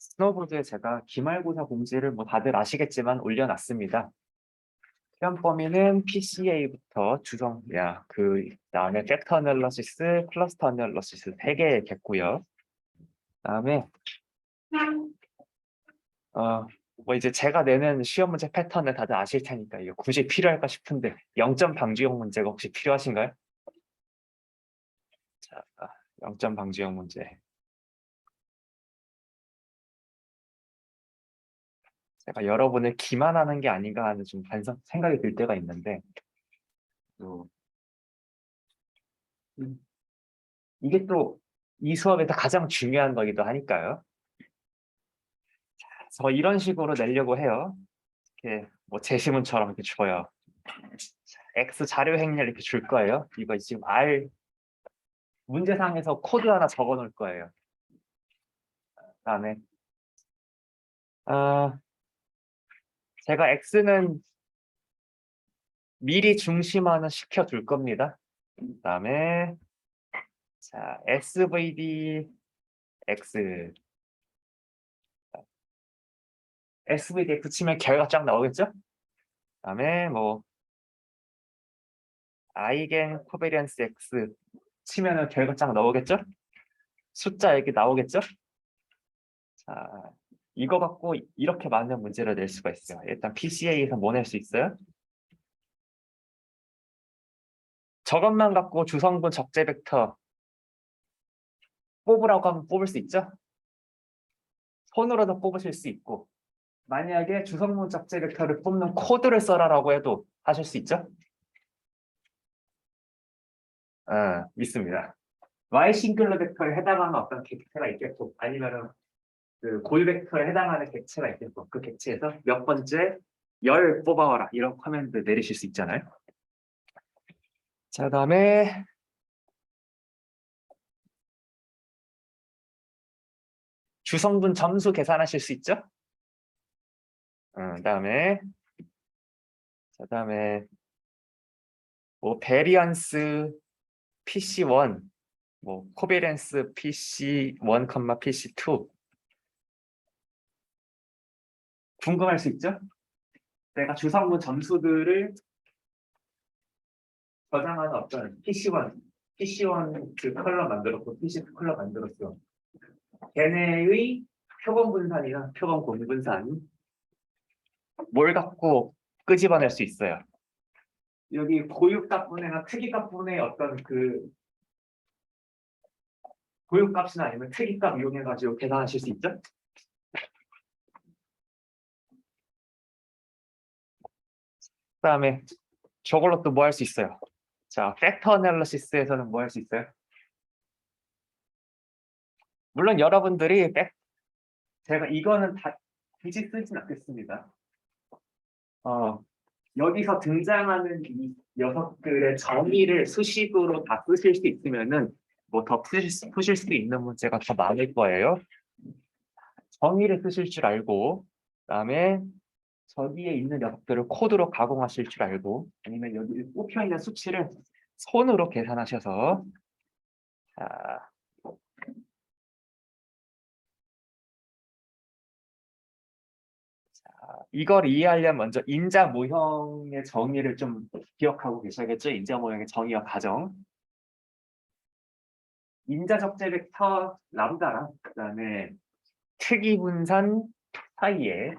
스노보드에 제가 기말고사 공지를 뭐 다들 아시겠지만 올려놨습니다. 시험 범위는 PCA부터 그다음에 팩터 애널리시스, 클러스터 애널리시스 3개겠고요. 그다음에 뭐 이제 제가 내는 시험 문제 패턴을 다들 아실 테니까 이거 굳이 필요할까 싶은데 0점 방지형 문제가 혹시 필요하신가요? 자, 0점 방지형 문제. 제가 여러분을 기만하는 게 아닌가 하는 좀 생각이 들 때가 있는데 또 음, 이게 또 이 수업에서 가장 중요한 거기도 하니까요. 그래서 이런 식으로 내려고 해요. 이렇게 뭐 제시문처럼 이렇게 줘요. X 자료 행렬 이렇게 줄 거예요. 이거 지금 R 문제상에서 코드 하나 적어 놓을 거예요. 그다음에 어, 제가 X는 미리 중심화는 시켜둘 겁니다. 그다음에 자 SVD X SVD X 치면 결과 쫙 나오겠죠? 그다음에 뭐 아이겐 코베리언스 X 치면은 결과 쫙 나오겠죠? 숫자 이렇게 나오겠죠? 자, 이거 갖고 이렇게 많은 문제를 낼 수가 있어요. 일단 PCA에서 뭐 낼 수 있어요? 저것만 갖고 주성분 적재 벡터 뽑으라고 하면 뽑을 수 있죠? 손으로도 뽑으실 수 있고 만약에 주성분 적재 벡터를 뽑는 코드를 써라라고 해도 하실 수 있죠? 믿습니다. Y 싱글러 벡터에 해당하는 어떤 객체가 있겠고 아니면은 그 고유 벡터에 해당하는 객체가 있겠고 그 객체에서 몇 번째 열 뽑아와라 이런 커맨드 내리실 수 있잖아요. 자, 그다음에 주성분 점수 계산하실 수 있죠? 그다음에 뭐 베리언스 PC1, 뭐 코베렌스 PC1, PC2 궁금할 수 있죠? 내가 주성분 점수들을 저장하는 어떤 PC1 그 컬러 만들었고 PC2 컬러 만들었어. 걔네의 표본 분산이나 표본 공분산 뭘 갖고 끄집어낼 수 있어요. 여기 고유값 분해나 특이값 분해의 어떤 그 고유값이나 아니면 특이값 이용해가지고 계산하실 수 있죠? 그다음에 저걸로 또 뭐 할 수 있어요? 자, 팩터 애널리시스에서는 뭐 할 수 있어요? 물론 여러분들이 제가 이거는 다 굳이 쓰진 않겠습니다. 여기서 등장하는 이 녀석들의 정의를 수식으로 다 쓰실 수 있으면은 뭐 더 푸실 수 있는 문제가 더 많을 거예요. 정의를 쓰실 줄 알고, 그다음에 저기에 있는 녀석들을 코드로 가공하실 줄 알고, 아니면 여기 꼽혀 있는 수치를 손으로 계산하셔서 자, 이걸 이해하려면 먼저 인자 모형의 정의를 좀 기억하고 계셔야겠죠? 인자 모형의 정의와 가정. 인자 적재 벡터 람다랑 그다음에 특이 분산 사이에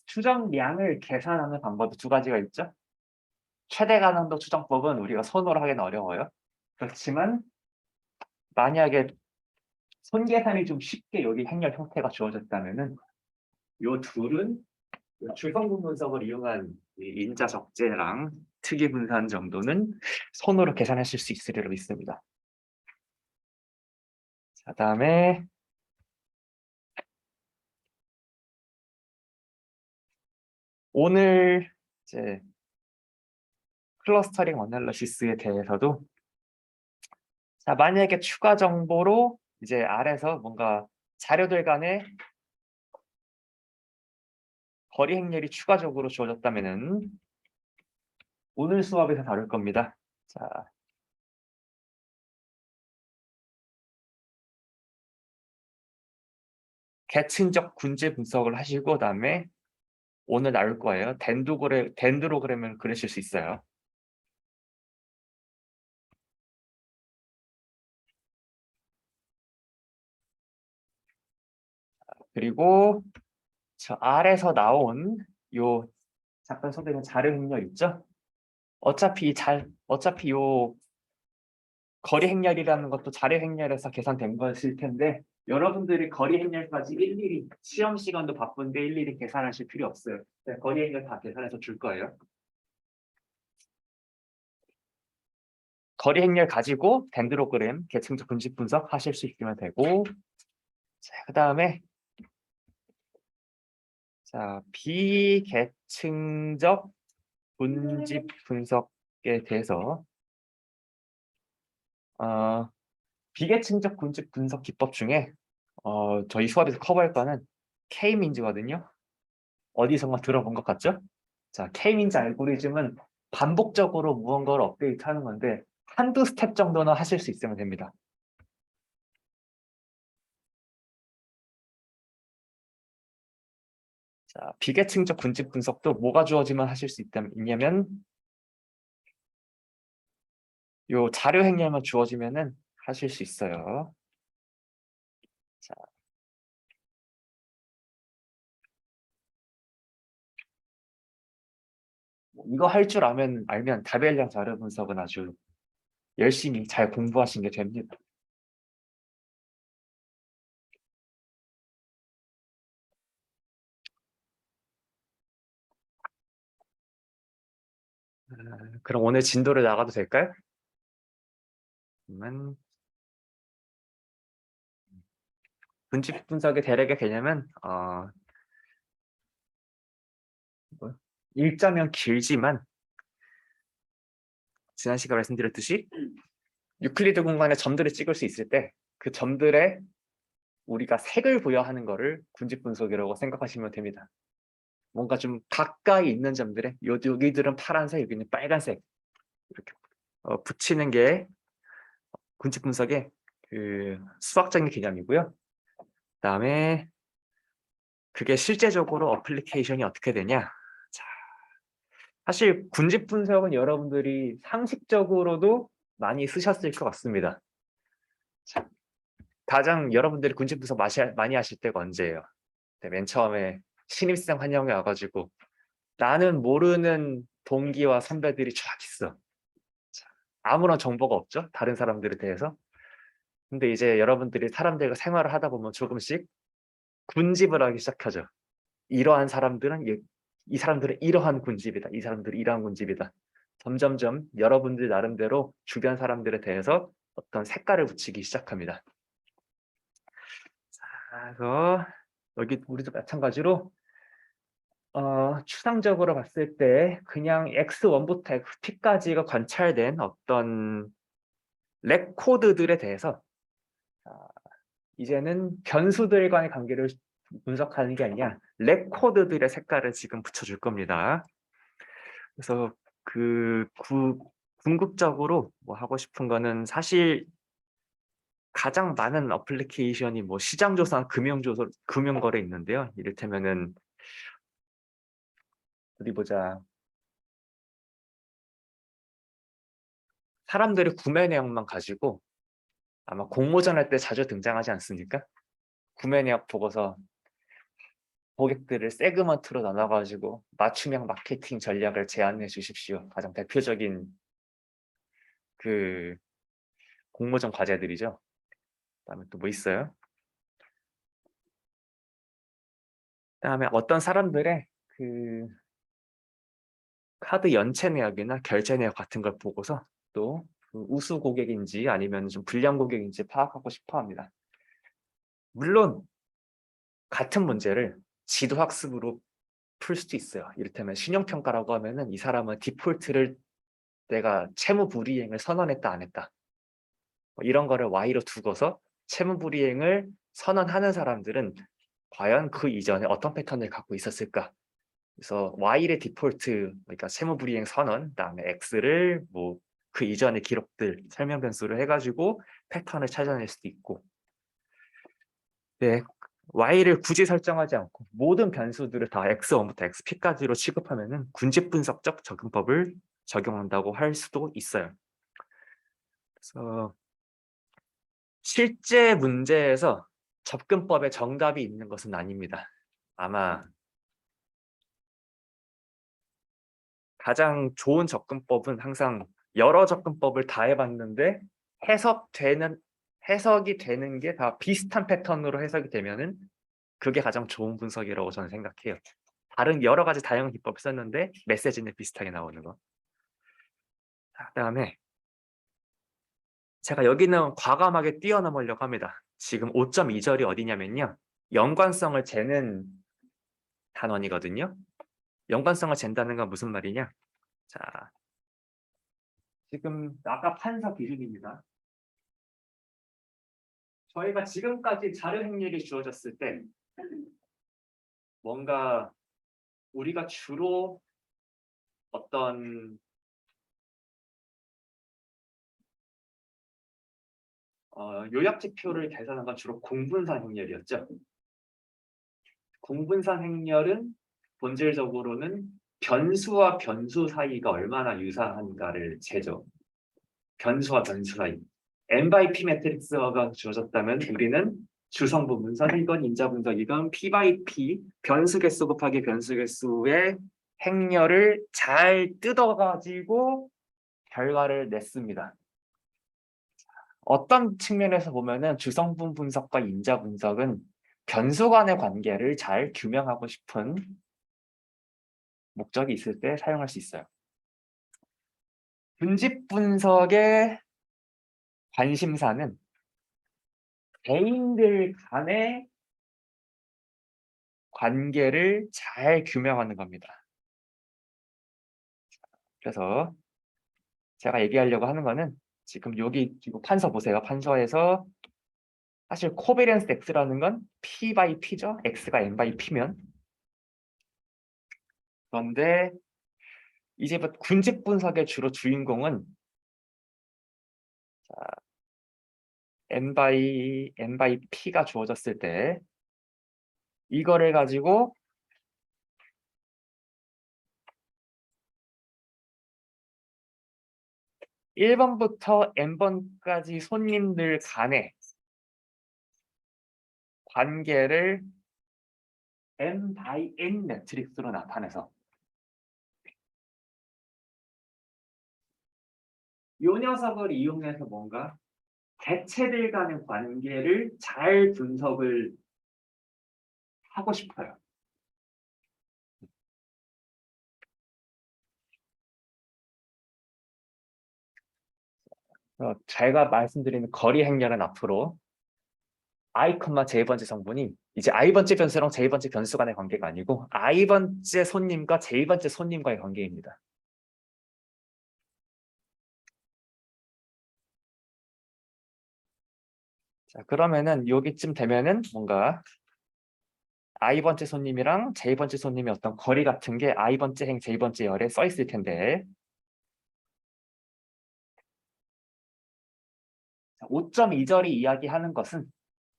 추정량을 계산하는 방법이 두 가지가 있죠. 최대 가능도 추정법은 우리가 손으로 하기는 어려워요. 그렇지만 만약에 손 계산이 좀 쉽게 여기 행렬 형태가 주어졌다면은 요 둘은 줄성분 분석을 이용한 이 인자 적재랑 특이 분산 정도는 손으로 계산하실 수 있으리라 믿습니다. 자, 다음에 오늘 이제 클러스터링 어널리시스에 대해서도 자, 만약에 추가 정보로 이제 아래서 뭔가 자료들 간에 거리 행렬이 추가적으로 주어졌다면은 오늘 수업에서 다룰 겁니다. 자, 계층적 군지 분석을 하시고 그다음에 오늘 나올 거예요. 덴드로그램을 그리실 수 있어요. 그리고 저 아래서 나온 요 잠깐 소개된 자료 행렬 있죠? 어차피 요 거리 행렬이라는 것도 자료 행렬에서 계산된 것일 텐데 여러분들이 거리 행렬까지 일일이 시험 시간도 바쁜데 일일이 계산하실 필요 없어요. 네, 거리 행렬 다 계산해서 줄 거예요. 거리 행렬 가지고 덴드로그램 계층적 군집 분석 하실 수 있으면 되고 자, 그다음에 자, 비계층적 군집 분석에 대해서 비계층적 군집 분석 기법 중에 저희 수업에서 커버할 거는 K-민즈거든요. 어디선가 들어본 것 같죠? 자, K-민즈 알고리즘은 반복적으로 무언가를 업데이트하는 건데 한두 스텝 정도는 하실 수 있으면 됩니다. 자, 비계층적 군집 분석도 뭐가 주어지면 하실 수 있냐면 요 자료 행렬만 주어지면은 하실 수 있어요. 자, 이거 할 줄 알면 다벨량 자료 분석은 아주 열심히 잘 공부하신 게 됩니다. 그럼 오늘 진도를 나가도 될까요? 그러면 분집 분석의 대략의 개념은 일자면 길지만 지난 시간에 말씀드렸듯이 유클리드 공간에 점들을 찍을 수 있을 때 그 점들에 우리가 색을 부여하는 거를 군집 분석이라고 생각하시면 됩니다. 뭔가 좀 가까이 있는 점들에 여기들은 파란색, 여기는 빨간색 이렇게 붙이는 게 군집 분석의 그 수학적인 개념이고요. 그다음에 그게 실제적으로 어플리케이션이 어떻게 되냐? 자, 사실 군집 분석은 여러분들이 상식적으로도 많이 쓰셨을 것 같습니다. 자, 가장 여러분들이 군집 분석 많이 하실 때가 언제예요? 네, 맨 처음에 신입생 환영회 와가지고 나는 모르는 동기와 선배들이 쫙 있어. 자, 아무런 정보가 없죠? 다른 사람들에 대해서. 근데 이제 여러분들이 사람들과 생활을 하다 보면 조금씩 군집을 하기 시작하죠. 이러한 사람들은 이 사람들은 이러한 군집이다. 이 사람들은 이러한 군집이다. 점점점 여러분들 나름대로 주변 사람들에 대해서 어떤 색깔을 붙이기 시작합니다. 자, 그래서 여기 우리도 마찬가지로 추상적으로 봤을 때 그냥 X1부터 XP까지가 관찰된 어떤 렉코드들에 대해서 이제는 변수들 간의 관계를 분석하는 게 아니라 렉코드들의 색깔을 지금 붙여줄 겁니다. 그래서 궁극적으로 뭐 하고 싶은 거는 사실 가장 많은 어플리케이션이 뭐 시장조사, 금융거래 있는데요. 이를테면은 어디 보자. 사람들의 구매 내역만 가지고 아마 공모전 할 때 자주 등장하지 않습니까? 구매 내역 보고서 고객들을 세그먼트로 나눠가지고 맞춤형 마케팅 전략을 제안해 주십시오. 가장 대표적인 그 공모전 과제들이죠. 그다음에 또 뭐 있어요? 그다음에 어떤 사람들의 그 카드 연체 내역이나 결제 내역 같은 걸 보고서 또 그 우수 고객인지 아니면 좀 불량 고객인지 파악하고 싶어 합니다. 물론 같은 문제를 지도 학습으로 풀 수도 있어요. 이를테면 신용평가라고 하면은 이 사람은 디폴트를 내가 채무 불이행을 선언했다 안 했다. 이런 거를 Y로 두고서 채무 불이행을 선언하는 사람들은 과연 그 이전에 어떤 패턴을 갖고 있었을까? 그래서 Y의 디폴트, 그러니까 채무 불이행 선언, 그다음에 X를 뭐 그 이전의 기록들 설명 변수를 해가지고 패턴을 찾아낼 수도 있고, 네, y를 굳이 설정하지 않고 모든 변수들을 다 x1부터 xp까지로 취급하면은 군집분석적 적용법을 적용한다고 할 수도 있어요. 그래서 실제 문제에서 접근법에 정답이 있는 것은 아닙니다. 아마 가장 좋은 접근법은 항상 여러 접근법을 다 해봤는데 해석이 되는 게 다 비슷한 패턴으로 해석이 되면은 그게 가장 좋은 분석이라고 저는 생각해요. 다른 여러 가지 다양한 기법을 썼는데 메시지는 비슷하게 나오는 거. 그다음에 제가 여기는 과감하게 뛰어넘으려고 합니다. 지금 5.2절이 어디냐면요. 연관성을 재는 단원이거든요. 연관성을 잰다는 건 무슨 말이냐? 자, 지금 아까 판서 기준입니다. 저희가 지금까지 자료 행렬이 주어졌을 때 뭔가 우리가 주로 어떤 요약 지표를 계산한 건 주로 공분산 행렬이었죠. 공분산 행렬은 본질적으로는 변수와 변수 사이가 얼마나 유사한가를 재죠. 변수와 변수 사이. n by p 매트릭스가 주어졌다면 우리는 주성분 분산이건 인자 분석이건 p by p 변수 개수 곱하기 변수 개수의 행렬을 잘 뜯어가지고 결과를 냈습니다. 어떤 측면에서 보면은 주성분 분석과 인자 분석은 변수 간의 관계를 잘 규명하고 싶은 목적이 있을 때 사용할 수 있어요. 분집 분석의 관심사는 개인들 간의 관계를 잘 규명하는 겁니다. 그래서 제가 얘기하려고 하는 거는 지금 여기 판서 보세요. 판서에서 사실 코베리언스 X라는 건 P by P죠. X가 N by P면. 그런데 이제부터 군집 분석의 주로 주인공은 N by P가 주어졌을 때 이거를 가지고 (1번부터) (n)번까지 손님들 간의 관계를 n by n 매트릭스로 나타내서 이 녀석을 이용해서 뭔가 개체들 간의 관계를 잘 분석을 하고 싶어요. 제가 말씀드리는 거리 행렬은 앞으로 i, j번째 성분이 이제 i번째 변수랑 j번째 변수 간의 관계가 아니고 i번째 손님과 j번째 손님과의 관계입니다. 자, 그러면은 여기쯤 되면은 뭔가 i번째 손님이랑 j번째 손님의 어떤 거리 같은 게 i번째 행, j번째 열에 써 있을 텐데 5.2절이 이야기하는 것은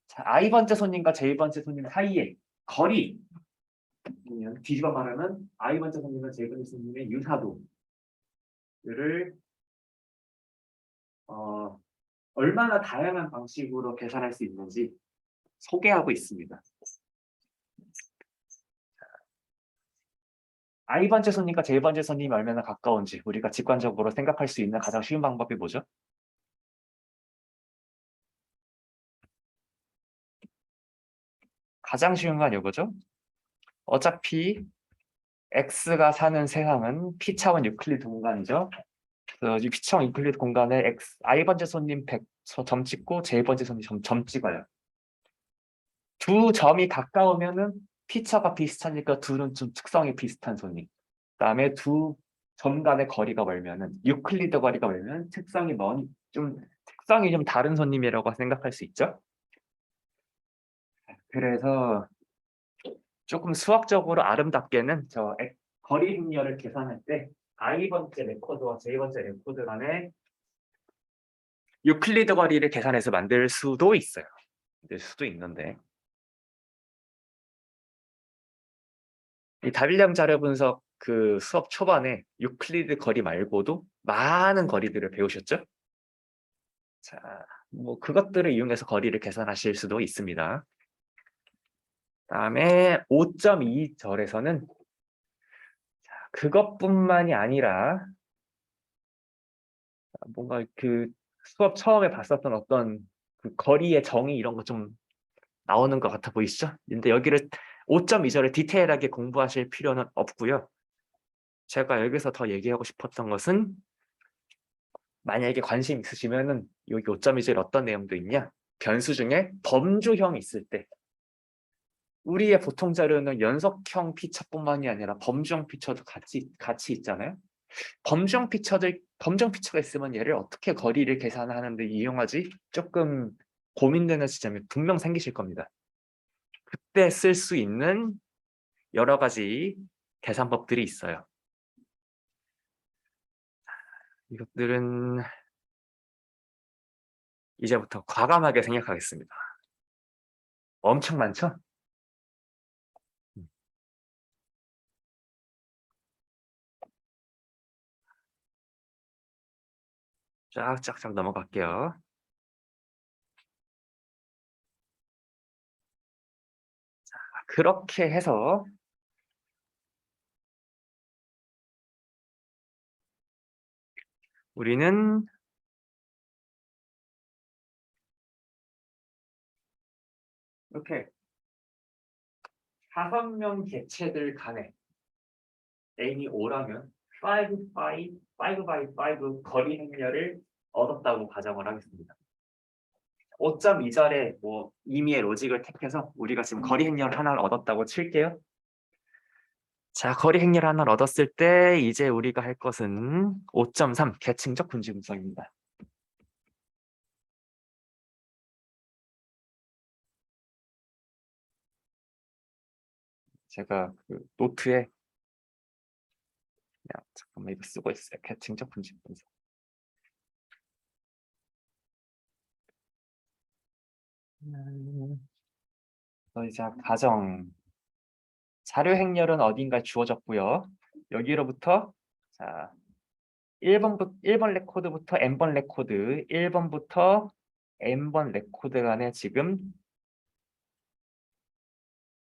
자, i번째 손님과 j번째 손님 사이의 거리 뒤집어 말하면 i번째 손님과 j번째 손님의 유사도를 얼마나 다양한 방식으로 계산할 수 있는지 소개하고 있습니다. i번째 손님과 j번째 손님이 얼마나 가까운지 우리가 직관적으로 생각할 수 있는 가장 쉬운 방법이 뭐죠? 가장 쉬운 건 이거죠. 어차피 x가 사는 세상은 P차원 유클리드 공간이죠. 그래서 이 P차원 유클리드 공간에 i번째 손님 100점 찍고 j번째 손님 점 찍어요. 두 점이 가까우면은 P차가 비슷하니까 둘은 좀 특성이 비슷한 손님. 그다음에 두 점 간의 거리가 멀면은 유클리드 거리가 멀면 특성이 좀 다른 손님이라고 생각할 수 있죠. 그래서 조금 수학적으로 아름답게는 거리 행렬을 계산할 때 i번째 레코드와 j번째 레코드 간의 유클리드 거리를 계산해서 만들 수도 있어요. 만들 수도 있는데 이 다빌령 자료 분석 그 수업 초반에 유클리드 거리 말고도 많은 거리들을 배우셨죠? 자, 뭐 그것들을 이용해서 거리를 계산하실 수도 있습니다. 다음에 5.2절에서는 그것뿐만이 아니라 뭔가 그 수업 처음에 봤었던 어떤 그 거리의 정의 이런 거 좀 나오는 것 같아 보이시죠? 근데 여기를 5.2절을 디테일하게 공부하실 필요는 없고요. 제가 여기서 더 얘기하고 싶었던 것은 만약에 관심 있으시면은 여기 5.2절에 어떤 내용도 있냐? 변수 중에 범주형이 있을 때 우리의 보통 자료는 연속형 피처뿐만이 아니라 범주형 피처도 같이 있잖아요. 범주형 피처가 있으면 얘를 어떻게 거리를 계산하는 데 이용하지? 조금 고민되는 지점이 분명 생기실 겁니다. 그때 쓸 수 있는 여러 가지 계산법들이 있어요. 이것들은 이제부터 과감하게 생각하겠습니다. 엄청 많죠? 쫙쫙쫙 넘어갈게요. 그렇게 해서 우리는 이렇게 5명 개체들 간에 n이 5라면 5 by 5 by 5 거리 행렬을 얻었다고 가정을 하겠습니다. 5.2절에 뭐 임의의 로직을 택해서 우리가 지금 거리 행렬 하나를 얻었다고 칠게요. 자, 거리 행렬 하나를 얻었을 때 이제 우리가 할 것은 5.3 계층적 분지 분석입니다. 제가 그 노트에 그냥 잠깐만 이거 쓰고 있어요. 계층적 분지 분석. 이제 가정 자료 행렬은 어딘가에 주어졌고요. 여기로부터 자 1번 레코드부터 n번 레코드 1번부터 n번 레코드 간에 지금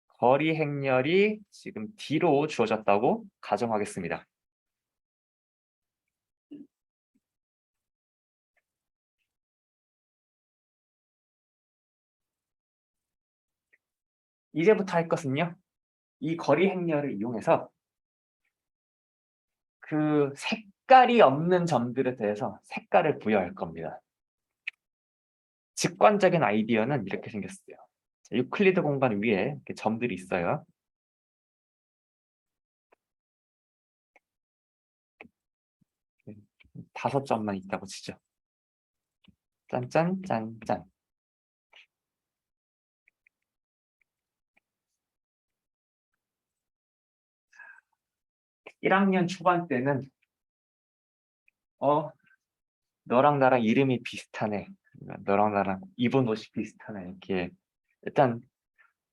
거리 행렬이 지금 D로 주어졌다고 가정하겠습니다. 이제부터 할 것은요. 이 거리 행렬을 이용해서 그 색깔이 없는 점들에 대해서 색깔을 부여할 겁니다. 직관적인 아이디어는 이렇게 생겼어요. 유클리드 공간 위에 이렇게 점들이 있어요. 5점만 있다고 치죠. 짠짠 짠짠. 1학년 초반 때는 너랑 나랑 이름이 비슷하네. 너랑 나랑 입은 옷이 비슷하네. 이렇게 일단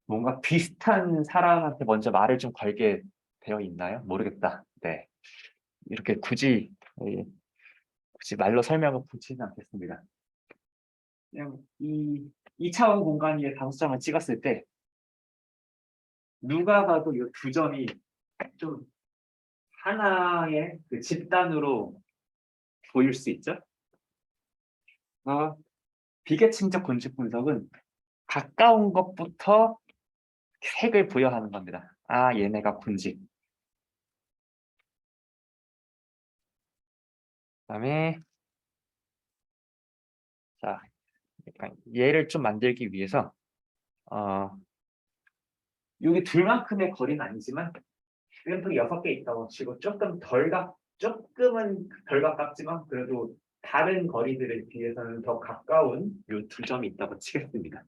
뭔가 비슷한 사람한테 먼저 말을 좀 걸게 되어 있나요? 모르겠다. 네. 이렇게 굳이 말로 설명을 붙이지는 않겠습니다. 그냥 이 2차원 공간 위에 5점을 찍었을 때 누가 봐도 이 2점이 좀 하나의 그 집단으로 보일 수 있죠? 비계층적 군집 분석은 가까운 것부터 색을 부여하는 겁니다. 얘네가 군집. 그다음에 자, 그러니까 얘를 좀 만들기 위해서 여기 둘만큼의 거리는 아니지만 램프 6개 있다고 치고 조금은 덜 가깝지만 그래도 다른 거리들에 비해서는 더 가까운 이 2점이 있다고 치겠습니다.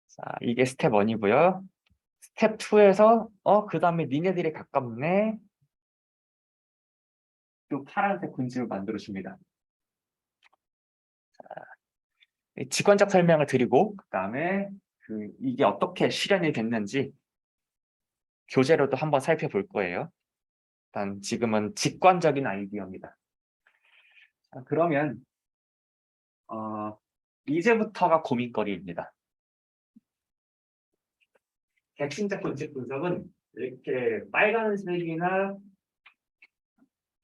자, 이게 스텝 1이고요. 스텝 2에서 그 다음에 니네들이 가깝네. 또 파란색 군집을 만들어줍니다. 직관적 설명을 드리고 그다음에 이게 어떻게 실현이 됐는지 교재로도 한번 살펴볼 거예요. 일단 지금은 직관적인 아이디어입니다. 자, 그러면 이제부터가 고민거리입니다. 객심적 군집 분석은 이렇게 빨간색이나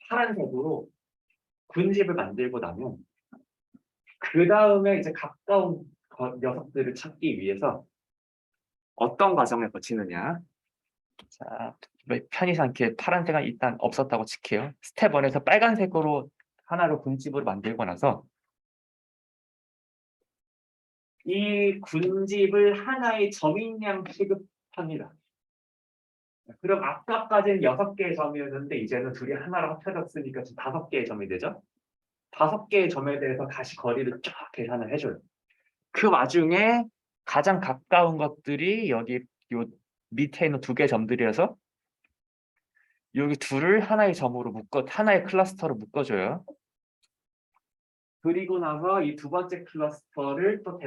파란색으로 군집을 만들고 나면 그 다음에 이제 가까운 녀석들을 찾기 위해서 어떤 과정을 거치느냐. 자, 편의상 이렇게 파란색은 일단 없었다고 칠게요. 스텝 1에서 빨간색으로 하나로 군집을 만들고 나서 이 군집을 하나의 점인량 취급합니다. 그럼 아까까지는 6개의 점이었는데 이제는 둘이 하나로 합쳐졌으니까 지금 5개의 점이 되죠. 5개의 점에 대해서 다시 거리를 쫙 계산을 해줘요. 그 와중에 가장 가까운 것들이 여기 요 밑에 있는 2개 점들이어서 여기 둘을 하나의 점으로 하나의 클러스터로 묶어줘요. 그리고 나서 이 2번째 클러스터를 또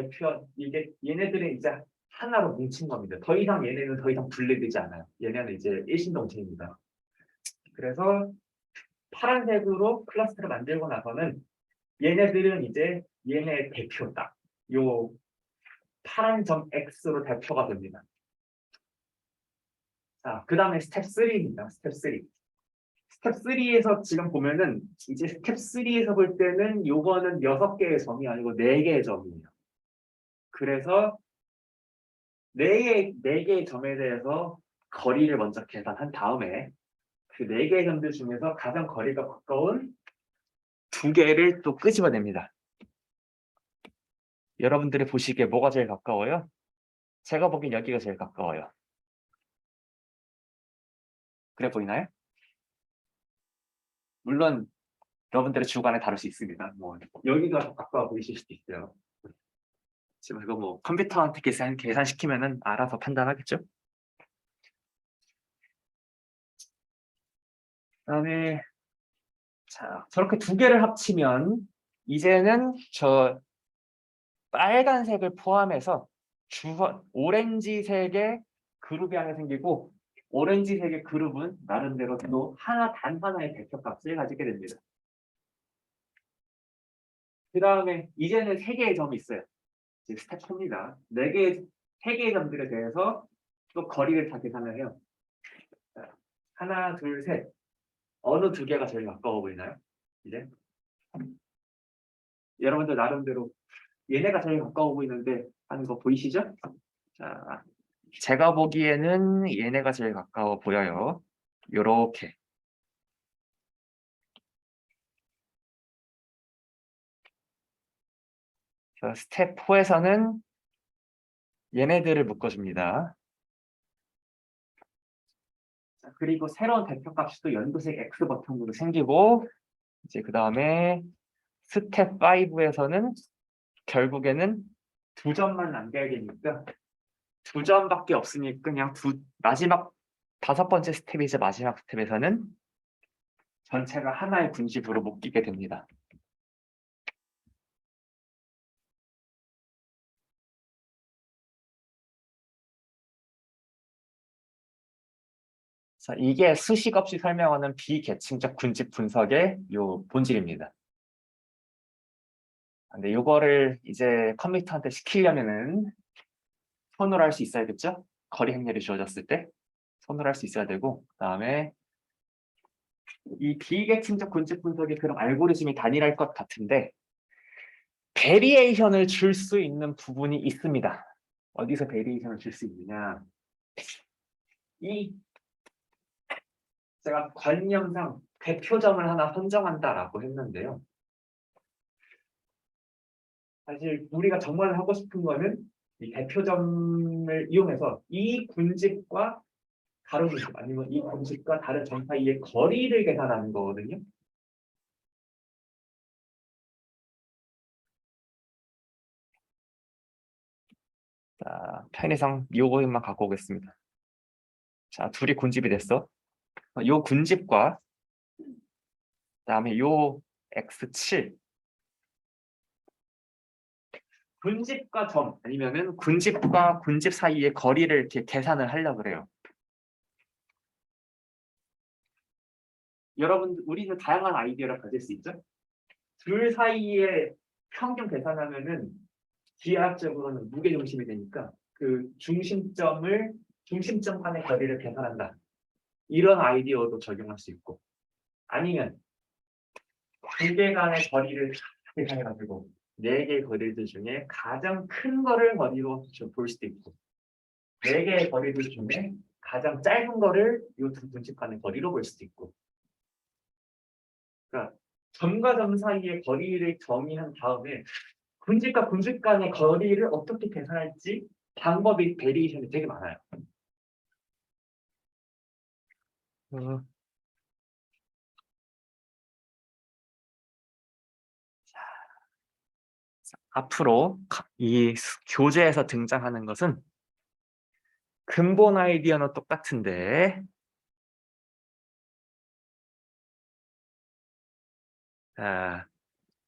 얘네들은 이제 하나로 뭉친 겁니다. 얘네는 더 이상 분리되지 않아요. 얘네는 이제 일신동체입니다. 그래서 파란색으로 클러스터를 만들고 나서는 얘네들은 이제 얘네의 대표다. 요 파란 점 X로 대표가 됩니다. 자, 그 다음에 스텝 3입니다. 스텝 3. 스텝 3에서 지금 보면은 이제 스텝 3에서 볼 때는 요거는 6개의 점이 아니고 4개의 점이에요. 그래서 4개의 점에 대해서 거리를 먼저 계산한 다음에 그 4개의 점들 중에서 가장 거리가 가까운 2개를 또 끄집어냅니다. 여러분들이 보시기에 뭐가 제일 가까워요? 제가 보기엔 여기가 제일 가까워요. 그래 보이나요? 물론 여러분들의 주관에 다를 수 있습니다. 뭐 여기가 더 가까워 보이실 수도 있어요. 지금 이거 뭐 컴퓨터한테 계산시키면은 알아서 판단하겠죠? 그다음에 자, 저렇게 2개를 합치면 이제는 저 빨간색을 포함해서 오렌지색의 그룹이 하나 생기고 오렌지색의 그룹은 나름대로 또 단 하나의 대표값을 가지게 됩니다. 그 다음에 이제는 3개의 점이 있어요. 이제 스텝 4입니다. 3개의 점들에 대해서 또 거리를 다 계산을 해요. 자, 하나, 둘, 셋. 어느 2개가 제일 가까워 보이나요? 이제 여러분들 나름대로 얘네가 제일 가까워 보이는데 하는 거 보이시죠? 자, 제가 보기에는 얘네가 제일 가까워 보여요. 요렇게. 자, 스텝 4에서는 얘네들을 묶어줍니다. 자, 그리고 새로운 대표값이 또 연두색 X 버튼으로 생기고 이제 그 다음에 스텝 5에서는 결국에는 2점만 남겨야 되니까 2점밖에 없으니까 그냥 마지막 5번째 스텝이자 마지막 스텝에서는 전체가 하나의 군집으로 묶이게 됩니다. 자, 이게 수식 없이 설명하는 비계층적 군집 분석의 요 본질입니다. 근데 이거를 이제 컴퓨터한테 시키려면은 손으로 할 수 있어야겠죠? 거리 행렬이 주어졌을 때 손으로 할 수 있어야 되고 그다음에 이 비계층적 군집 분석의 그런 알고리즘이 단일할 것 같은데 베리에이션을 줄 수 있는 부분이 있습니다. 어디서 베리에이션을 줄 수 있느냐? 제가 관념상 대표점을 하나 선정한다라고 했는데요. 사실 우리가 정말 하고 싶은 거는 이 대표점을 이용해서 이 군집과 다른 군집 아니면 이 군집과 다른 점 사이의 거리를 계산하는 거거든요. 자, 편의상 요거만 갖고 오겠습니다. 자, 둘이 군집이 됐어. 요 군집과 그다음에 요 x7 군집과 점 아니면은 군집과 군집 사이의 거리를 이렇게 계산을 하려고 그래요. 여러분, 우리는 다양한 아이디어를 가질 수 있죠. 둘 사이에 평균 계산하면은 기하학적으로는 무게중심이 되니까 그 중심점 간의 거리를 계산한다. 이런 아이디어도 적용할 수 있고, 아니면 두 개 간의 거리를 계산해가지고 네 개의 거리들 중에 가장 큰 거를 거리로 볼 수도 있고, 네 개의 거리들 중에 가장 짧은 거를 이 두 분집 간의 거리로 볼 수도 있고. 그러니까 점과 점 사이의 거리를 정의한 다음에 군집과 군집 간의 거리를 어떻게 계산할지 방법이 베리에이션이 되게 많아요. 앞으로 이 교재에서 등장하는 것은 근본 아이디어는 똑같은데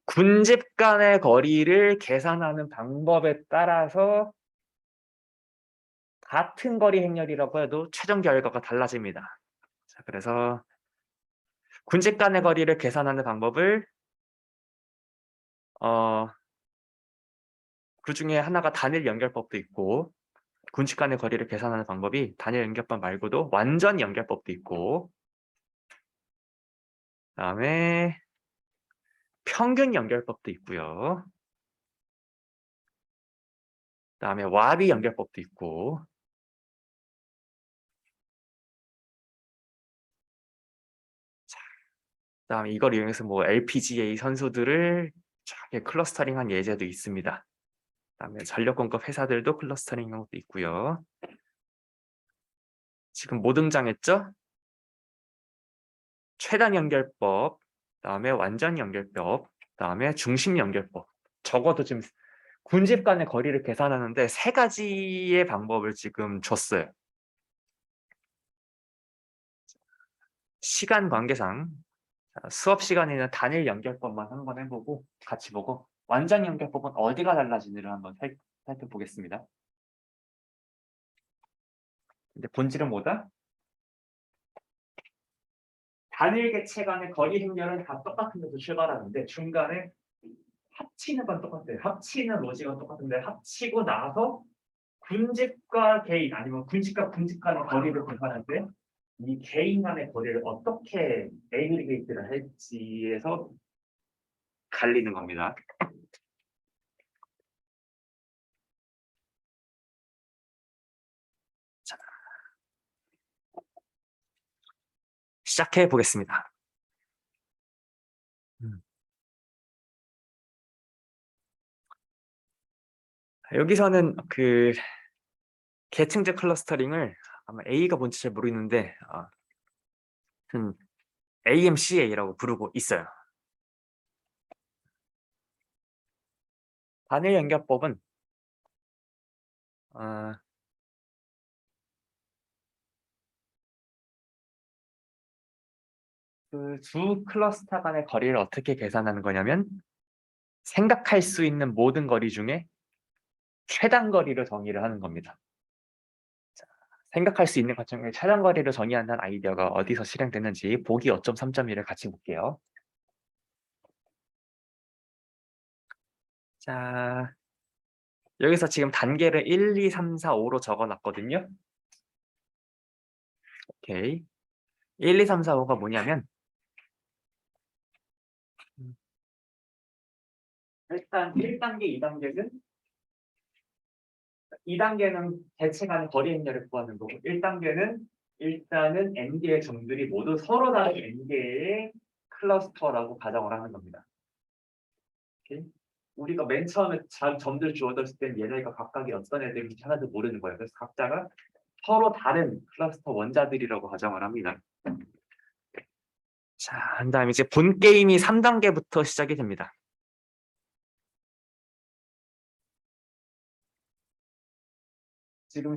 군집 간의 거리를 계산하는 방법에 따라서 같은 거리 행렬이라고 해도 최종 결과가 달라집니다. 자, 그래서 군집 간의 거리를 계산하는 방법을 그 중에 하나가 단일 연결법도 있고, 군집 간의 거리를 계산하는 방법이 단일 연결법 말고도 완전 연결법도 있고, 그다음에 평균 연결법도 있고요. 그다음에 와비 연결법도 있고, 그다음에 이걸 이용해서 뭐 LPGA 선수들을 쫙 클러스터링한 예제도 있습니다. 그다음에 전력공급 회사들도 클러스터링한 것도 있고요. 지금 뭐 등장했죠? 최단 연결법, 그다음에 완전 연결법, 그다음에 중심 연결법. 적어도 지금 군집 간의 거리를 계산하는데 3가지의 방법을 지금 줬어요. 시간 관계상 수업 시간에는 단일 연결법만 한번 해보고 같이 보고, 완전 연결법은 어디가 달라지는지를 한번 살펴보겠습니다. 근데 본질은 뭐다? 단일 객체 간의 거리 행렬은 다 똑같은 데서 출발하는데 중간에 합치는 건 똑같아요. 합치는 로직은 똑같은데 합치고 나서 군집과 개인, 아니면 군집과 군집 간의 거리를 계산하는데 이 개인 간의 거리를 어떻게 애그리게이트를 할지에서 갈리는 겁니다. 자, 시작해 보겠습니다. 여기서는 그 계층제 클러스터링을 아마 A가 뭔지 잘 모르겠는데 AMCA라고 부르고 있어요. 단일 연결법은 그 두 클러스터 간의 거리를 어떻게 계산하는 거냐면, 생각할 수 있는 모든 거리 중에 최단 거리를 정의를 하는 겁니다. 자, 생각할 수 있는 것 중에 최단 거리를 정의한다는 아이디어가 어디서 실행됐는지 보기 5.3.1을 같이 볼게요. 자, 여기서 지금 단계를 1, 2, 3, 4, 5로 적어놨거든요. 오케이. 1, 2, 3, 4, 5가 뭐냐면, 일단 1단계, 2단계는 대체 간의 거리 행렬을 구하는 거고, 1단계는 일단은 n개의 점들이 모두 서로 다른 n개의 클러스터라고 가정을 하는 겁니다. 오케이? 우리가 맨 처음에 점들 주어졌을 땐 얘네가 각각이 어떤 애들인지 하나도 모르는 거예요. 그래서 각자가 서로 다른 클러스터 원자들이라고 가정을 합니다. 자, 한 다음에 이제 본 게임이 3단계부터 시작이 됩니다.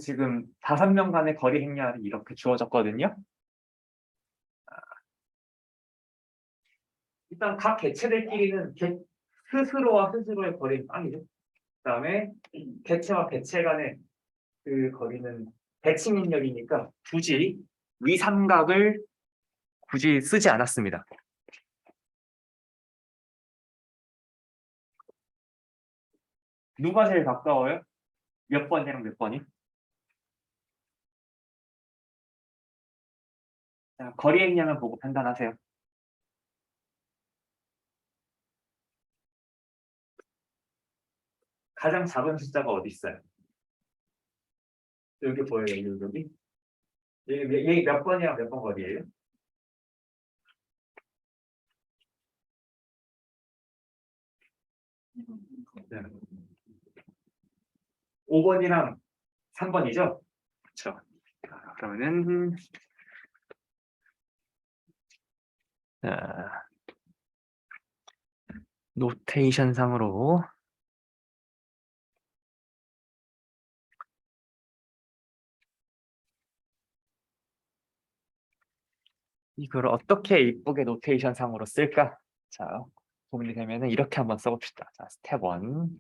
지금 5명 간의 거리 행렬이 이렇게 주어졌거든요. 일단 각 개체들끼리는 스스로와 스스로의 거리는 빵이죠. 그다음에 개체와 개체 간의 그 거리는 대칭 행렬이니까 굳이 위삼각을 굳이 쓰지 않았습니다. 누가 제일 가까워요? 몇 번이랑 몇 번이? 자, 거리 행량을 보고 판단하세요. 가장 작은 숫자가 어디 있어요? 여기 보여요, 여기? 얘 몇 번이랑 몇 번 거리예요? 네. 5번이랑 3번이죠? 그렇죠. 그러면은 자, 노테이션 상으로 이걸 어떻게 이쁘게 노테이션 상으로 쓸까? 자, 고민이 되면은 이렇게 한번 써봅시다. 자, 스텝 1.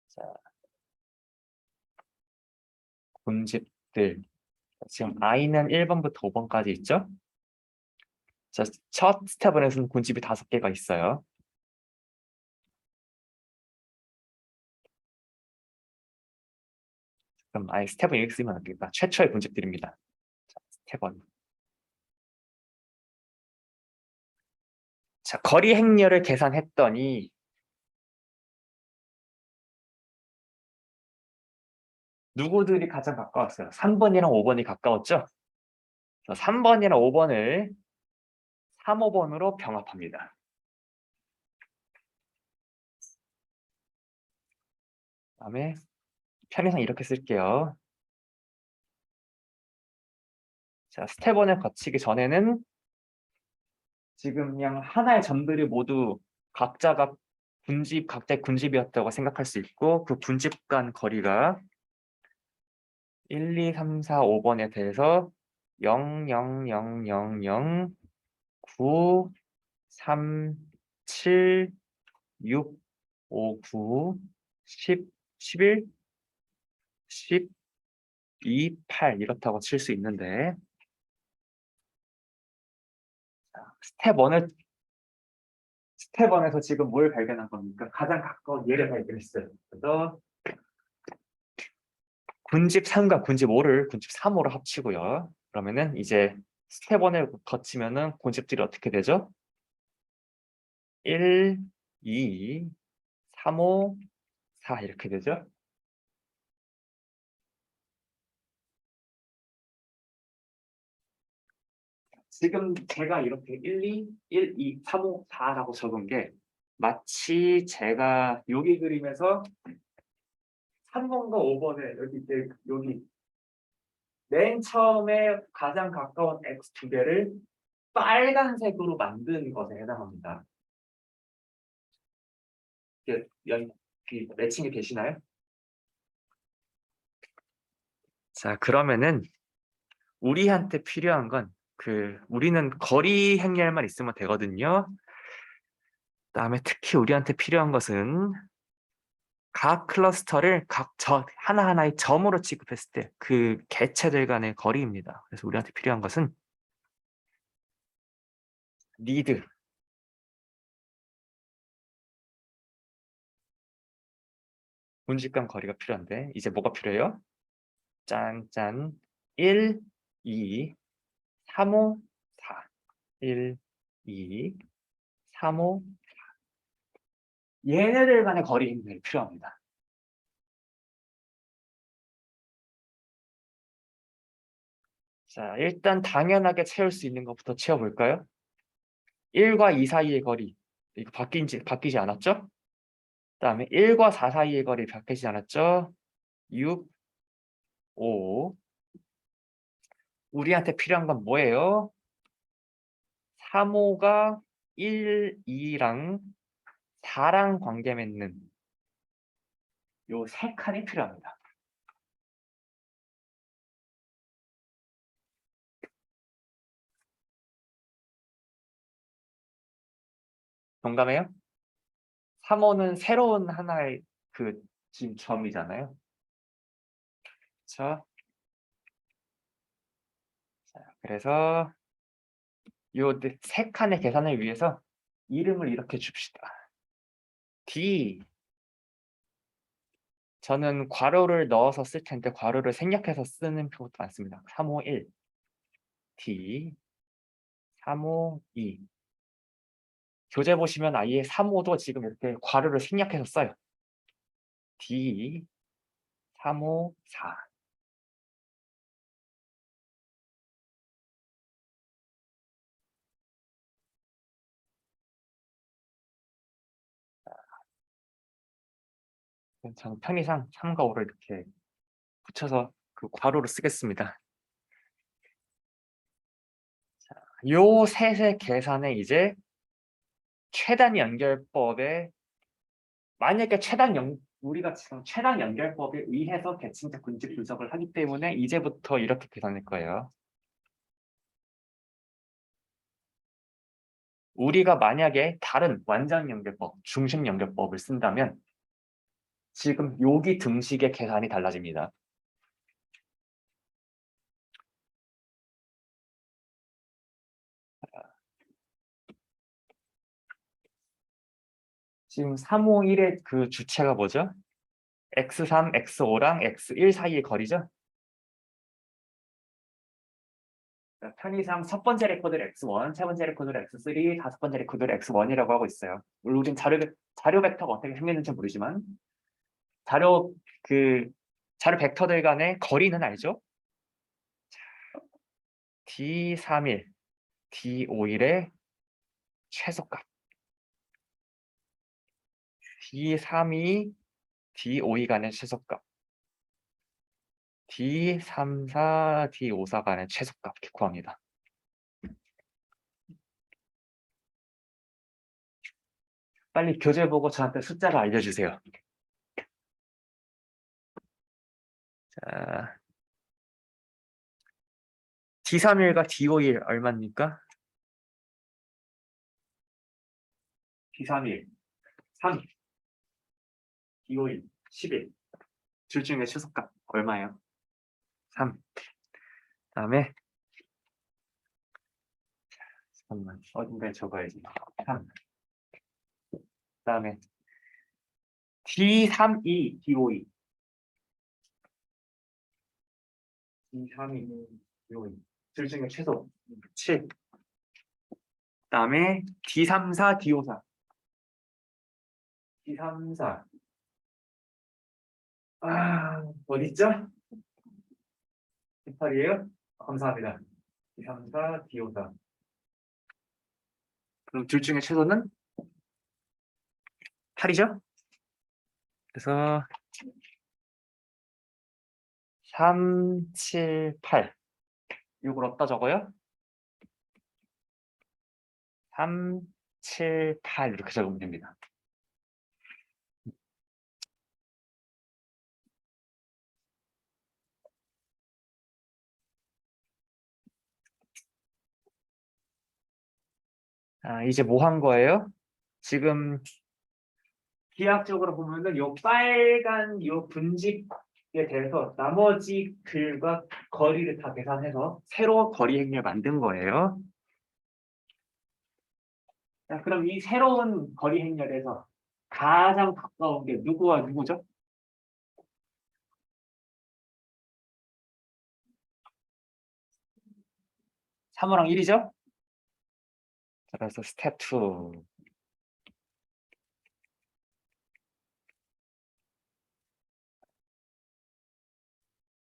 자, 군집들. 지금 i는 1번부터 5번까지 있죠? 자, 첫 스텝에서는 군집이 5개가 있어요. 그럼 아예 스텝은 이렇게 쓰면 안 되겠다. 최초의 군집들입니다. 자, 스텝 1. 자, 거리 행렬을 계산했더니 누구들이 가장 가까웠어요? 3번이랑 5번이 가까웠죠? 3번이랑 5번을 3, 5번으로 병합합니다. 그다음에 편의상 이렇게 쓸게요. 자, 스텝 1을 거치기 전에는 지금 그냥 하나의 점들이 모두 각자가 각자의 군집이었다고 생각할 수 있고 그 군집 간 거리가 1, 2, 3, 4, 5번에 대해서 0, 0, 0, 0, 0, 9, 3, 7, 6, 5, 9, 10, 11, 12, 8 이렇다고 칠 수 있는데 스텝 1에서 지금 뭘 발견한 겁니까? 가장 가까운 얘를 발견했어요. 그래서 군집 3과 군집 5를 군집 3호로 합치고요. 그러면은 이제 스텝 1을 거치면은 군집들이 어떻게 되죠? 1, 2, 3, 5, 4 이렇게 되죠? 지금 제가 이렇게 1, 2, 3, 5, 4라고 적은 게 마치 제가 여기 그림에서 3번과 5번에 여기 맨 처음에 가장 가까운 X 두 개를 빨간색으로 만든 것에 해당합니다. 매칭이 되시나요? 자, 그러면은 우리한테 필요한 건 우리는 거리 행렬만 있으면 되거든요. 그다음에 특히 우리한테 필요한 것은 각 클러스터를 하나하나의 점으로 취급했을 때 그 개체들 간의 거리입니다. 그래서 우리한테 필요한 것은 리드, 군집 간 거리가 필요한데 이제 뭐가 필요해요? 짠짠 1, 2, 3, 5, 4 1, 2, 3, 5 얘네들 간의 거리 행렬이 필요합니다. 자, 일단 당연하게 채울 수 있는 것부터 채워볼까요? 1과 2 사이의 거리 이거 바뀌지 않았죠? 그다음에 1과 4 사이의 거리 바뀌지 않았죠? 6, 5 우리한테 필요한 건 뭐예요? 3, 5가 1, 2랑 4랑 관계 맺는 요 세 칸이 필요합니다. 동감해요? 3, 5는 새로운 하나의 지금 점이잖아요. 그렇죠? 그래서 요 세 칸의 계산을 위해서 이름을 이렇게 줍시다. D. 저는 괄호를 넣어서 쓸 텐데 괄호를 생략해서 쓰는 표도 많습니다. 351 D 352 교재 보시면 아예 3호도 지금 이렇게 괄호를 생략해서 써요. D 354 저는 편의상 3과 5를 이렇게 붙여서 그 괄호를 쓰겠습니다. 요 셋의 계산에 이제 최단 연결법에 만약에 우리가 지금 최단 연결법에 의해서 대칭적 군집 분석을 하기 때문에 이제부터 이렇게 계산할 거예요. 우리가 만약에 다른 완전 연결법, 중심 연결법을 쓴다면 지금 여기 등식의 계산이 달라집니다. 지금 351의 그 주체가 뭐죠? x3, x5랑 x1 사이의 거리죠? 편의상 첫 번째 레코드를 x1, 세 번째 레코드를 x3, 다섯 번째 레코드를 x1이라고 하고 있어요. 물론 우린 자료 벡터가 어떻게 생겼는지 모르지만 자료 자료 벡터들 간의 거리는 알죠? D31, D51의 최소값, D32, D52 간의 최소값, D34, D54 간의 최소값 이렇게 구합니다. 빨리 교재 보고 저한테 숫자를 알려주세요. 자, D31과 D51 얼마입니까? D31, 3, D51, 11. 둘 중에 최소값 얼마예요? 3. 다음에 잠깐만 어딘가에 적어야지. 3. 다음에 D32, D52. D32, D52. 둘 중에 최소 7. 다음에 D34, D54. D34. 어딨죠? D8이에요? 감사합니다. D34, D54. 그럼 둘 중에 최소는 8이죠? 그래서 3, 7, 8. 이걸 어디다 적어요? 3, 7, 8 이렇게 적으면 됩니다. 이제 뭐 한 거예요? 지금 기하학적으로 보면은 요 빨간 요 분직에 대해서 나머지 글과 거리를 다 계산해서 새로 거리 행렬 만든 거예요. 자, 그럼 이 새로운 거리 행렬에서 가장 가까운 게 누구와 누구죠? 3호랑 1이죠? 그래서 스텝 2.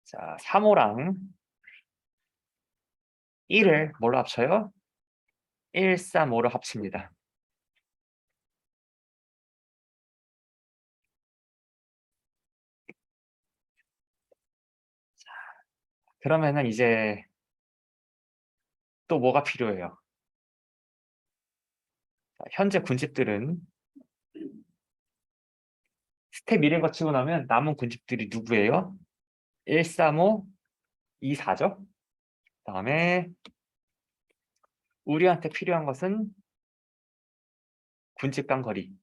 자, 3호랑 1을 뭘로 합쳐요? 1, 3, 5로 합칩니다. 그러면은 이제 또 뭐가 필요해요? 자, 현재 군집들은 스텝 1을 거치고 나면 남은 군집들이 누구예요? 1, 3, 5, 2, 4죠? 그다음에 우리한테 필요한 것은 군집 간 거리.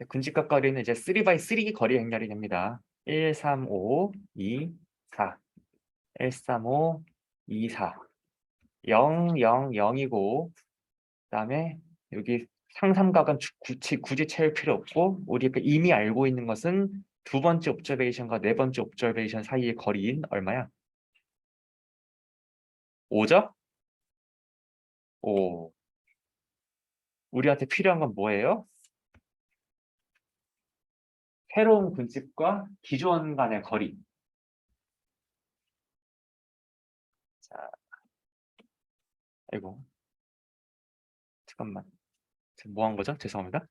군집과 거리는 이제 3x3 거리 행렬이 됩니다. 1, 3, 5, 2, 4. 1, 3, 5, 2, 4. 0, 0, 0이고 그다음에 여기 상삼각은 굳이 채울 필요 없고 우리가 이미 알고 있는 것은 두 번째 옵저베이션과 네 번째 옵저베이션 사이의 거리인 얼마야? 5죠? 5. 우리한테 필요한 건 뭐예요? 새로운 군집과 기존 간의 거리. 자, 아이고. 잠깐만. 뭐 한 거죠? 죄송합니다.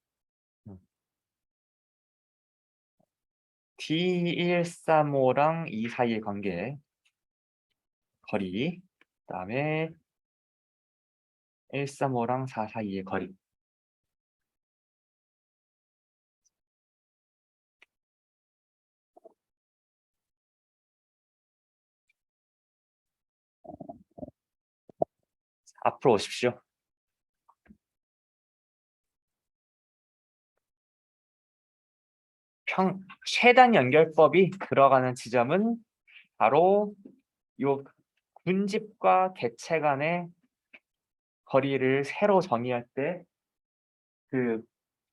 D135랑 2 사이의 관계. 거리. 그다음에 135랑 4 사이의 거리. 앞으로 오십시오. 최단 연결법이 들어가는 지점은 바로 요 군집과 개체 간의 거리를 새로 정의할 때 그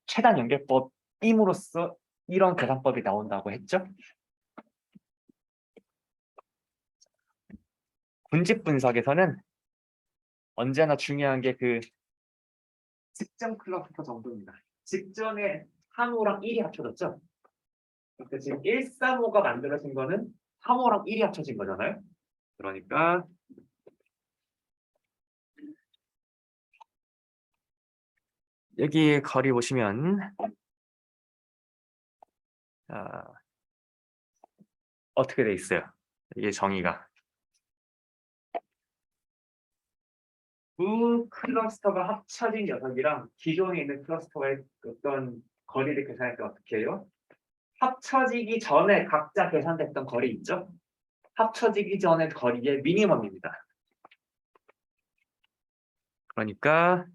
최단 연결법임으로써 이런 계산법이 나온다고 했죠. 군집 분석에서는 언제나 중요한 게 그 직전 클러스터 정도입니다. 직전에 3호랑 1이 합쳐졌죠. 그러니까 지금 135가 만들어진 거는 3호랑 1이 합쳐진 거잖아요. 그러니까 여기 거리 보시면 어떻게 돼 있어요? 이게 정의가 그 클러스터가 합쳐진 녀석이랑 기존에 있는 클러스터의 어떤 거리를 계산할 때 어떻게 해요? 합쳐지기 전에 각자 계산됐던 거리 있죠? 합쳐지기 전의 거리의 미니멈입니다. 그러니까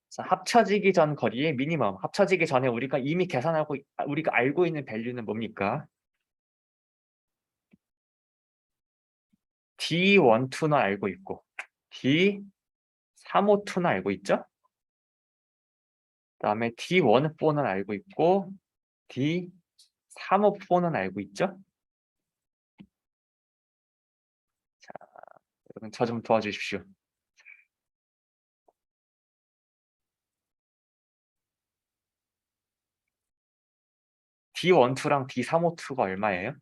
자, 합쳐지기 전 거리의 미니멈. 합쳐지기 전에 우리가 이미 계산하고 우리가 알고 있는 밸류는 뭡니까? D12는 알고 있고 D352는 알고 있죠? 그다음에 D14는 알고 있고 D354는 알고 있죠? 자, 여러분 저 좀 도와주십시오. D12랑 D352가 얼마예요?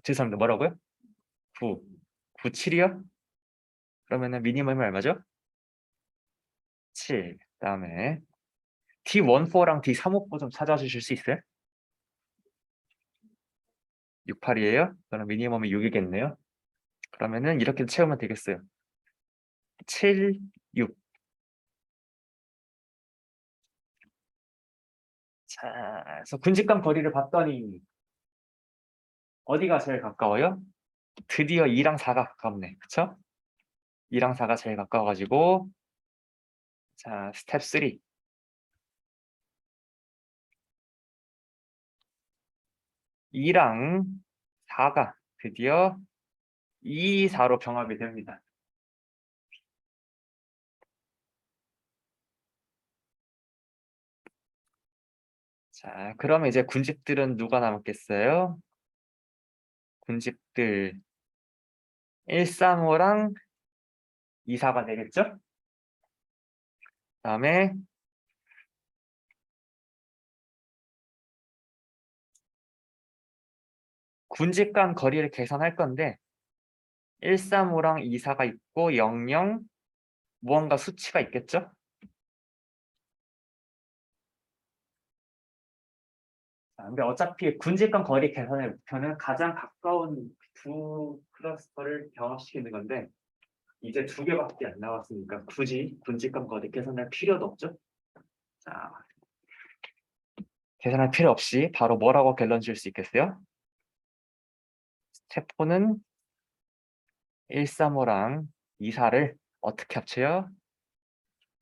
죄송합니다. 뭐라고요? 9. 97이요? 그러면은 미니멈이 얼마죠? 7. 그다음에 D14랑 D354 좀 찾아주실 수 있어요? 68이에요? 그럼 미니멈이 6이겠네요. 그러면은 이렇게 채우면 되겠어요. 7, 6. 자, 그래서 군집간 거리를 봤더니 어디가 제일 가까워요? 드디어 2랑 4가 가깝네. 그쵸? 2랑 4가 제일 가까워가지고 자, 스텝 3. 2랑 4가 드디어 2, 4로 병합이 됩니다. 자, 그러면 이제 군집들은 누가 남았겠어요? 군집들 135랑 24가 되겠죠? 다음에 군집 간 거리를 계산할 건데 135랑 24가 있고 00 무언가 수치가 있겠죠? 자, 근데 어차피 군집 간 거리 계산의 목표는 가장 가까운 두 클러스터를 병합시키는 건데 이제 두 개밖에 안 나왔으니까 굳이 군집 간 거리 계산할 필요도 없죠? 자, 계산할 필요 없이 바로 뭐라고 결론 지을 수 있겠어요? 세포는 135랑 24를 어떻게 합쳐요?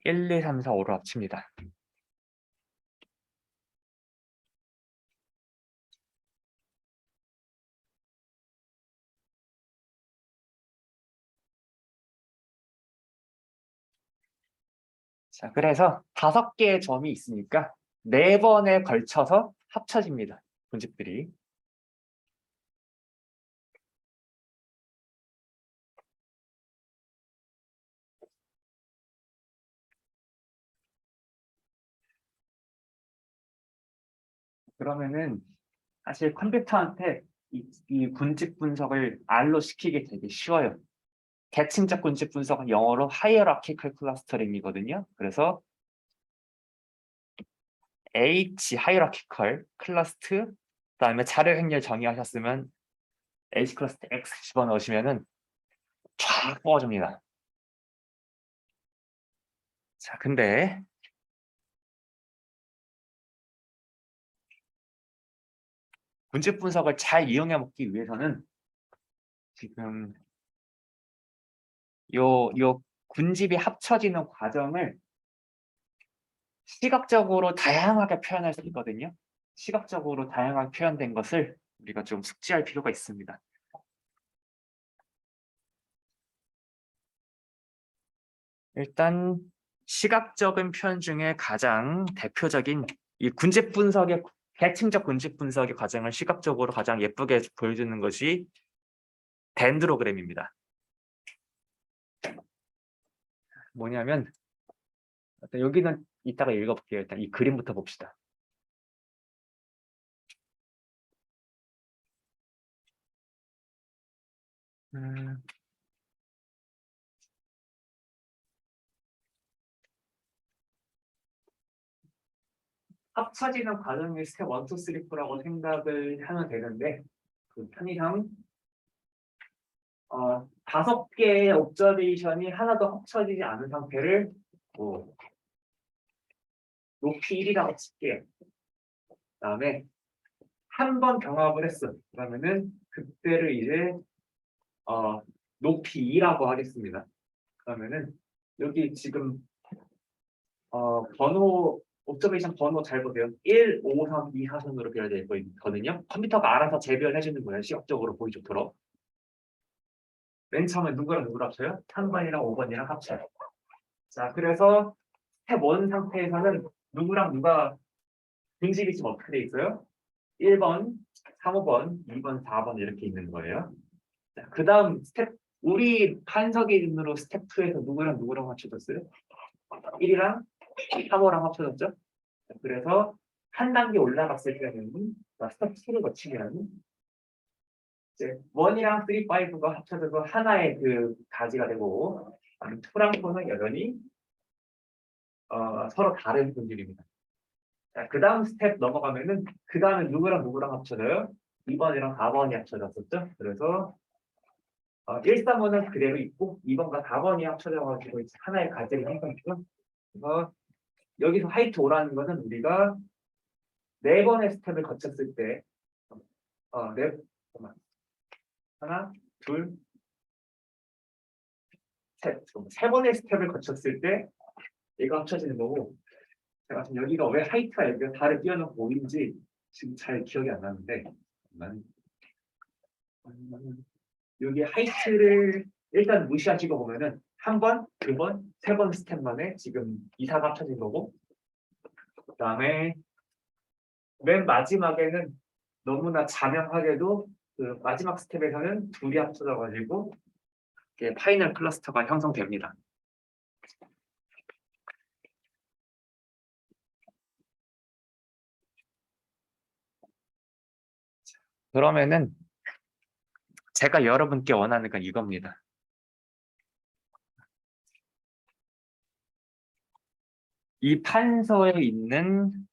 1, 2, 3, 4, 5로 합칩니다. 자, 그래서 5개의 점이 있으니까 4번에 걸쳐서 합쳐집니다. 분집들이. 그러면은 사실 컴퓨터한테 이 군집 분석을 R로 시키기 되게 쉬워요. 계층적 군집 분석은 영어로 Hierarchical Clustering이거든요. 그래서 H Hierarchical Cluster, 그다음에 자료 행렬 정의하셨으면 H 클러스터 X 집어넣으시면은 쫙 뽑아줍니다. 자, 근데 군집 분석을 잘 이용해 먹기 위해서는 지금 요 군집이 합쳐지는 과정을 시각적으로 다양하게 표현할 수 있거든요. 시각적으로 다양하게 표현된 것을 우리가 좀 숙지할 필요가 있습니다. 일단 시각적인 표현 중에 가장 대표적인 이 군집 분석의 계층적 군집 분석의 과정을 시각적으로 가장 예쁘게 보여주는 것이 덴드로그램입니다. 뭐냐면 일단 여기는 이따가 읽어볼게요. 일단 이 그림부터 봅시다. 합쳐지는 과정이 스텝 1, 2, 3, 4라고 생각을 하면 되는데 그 편의상 5개의 옵저베이션이 하나도 합쳐지지 않은 상태를 뭐 높이 1이라고 칠게요. 그다음에 한 번 경합을 했어. 그러면은 그때를 이제 높이 2라고 하겠습니다. 그러면은 여기 지금 번호 옵저베이션 번호 잘 보세요. 1, 5, 3, 2 사선으로 배열되어 있거든요. 컴퓨터가 알아서 재배열해 주는 거예요. 시각적으로 보이도록. 맨 처음에 누구랑 누구를 합쳐요? 3번이랑 5번이랑 합쳐요. 자, 그래서 스텝 1 상태에서는 누구랑 누가 등식이 지금 어떻게 돼 있어요? 1번, 3, 5번, 2번, 4번 이렇게 있는 거예요. 자, 그 다음 스텝 우리 판서 기준으로 스텝 2에서 누구랑 누구랑 합쳐졌어요? 1이랑 3, 5랑 합쳐졌죠? 그래서 한 단계 올라갔을 때는 스텝 2를 거치면 이제 1이랑 3, 5가 합쳐져서 하나의 그 가지가 되고 2랑 4는 여전히 서로 다른 분들입니다. 자, 그 다음 스텝 넘어가면은 그 다음에 누구랑 누구랑 합쳐져요? 2번이랑 4번이 합쳐졌었죠? 그래서 1, 3번은 그대로 있고 2번과 4번이 합쳐져가지고 하나의 가지를 형성시죠. 그래서 여기서 하이트 오라는 것은 우리가 4번의 스텝을 거쳤을 때 잠깐만. 하나, 둘, 셋. 3번의 스텝을 거쳤을 때 얘가 합쳐지는 거고 제가 지금 여기가 왜 하이트가 여기가 달을 띄워놓고 5인지 지금 잘 기억이 안 나는데 여기 하이트를 일단 무시하시고 보면은 한 번, 두 번, 3번 스텝 만에 지금 이사가 합쳐진 거고 그 다음에 맨 마지막에는 너무나 자명하게도 그 마지막 스텝에서는 둘이 합쳐져가지고 파이널 클러스터가 형성됩니다. 그러면은 제가 여러분께 원하는 건 이겁니다. 이 판서에 있는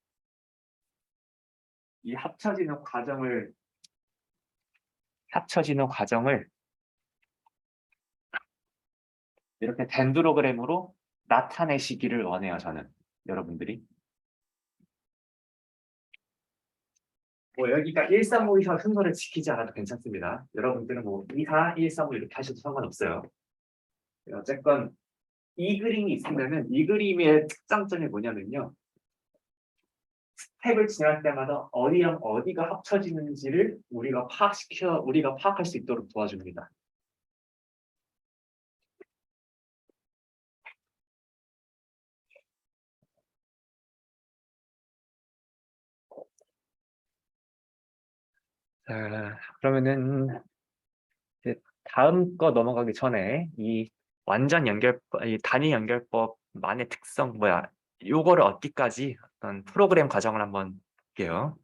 이 합쳐지는 과정을 이렇게 덴드로그램으로 나타내시기를 원해요, 저는. 여러분들이. 뭐 여기가 1352사 순서를 지키지 않아도 괜찮습니다. 여러분들은 뭐 24, 135 이렇게 하셔도 상관없어요. 어쨌건 이 그림이 있으면은 이 그림의 특장점이 뭐냐면요. 스텝을 지날 때마다 어디랑 어디가 합쳐지는지를 우리가 파악할 수 있도록 도와줍니다. 자, 그러면은 이제 다음 거 넘어가기 전에 이 이 단위 연결법만의 특성 요거를 얻기까지 어떤 프로그램 과정을 한번 볼게요.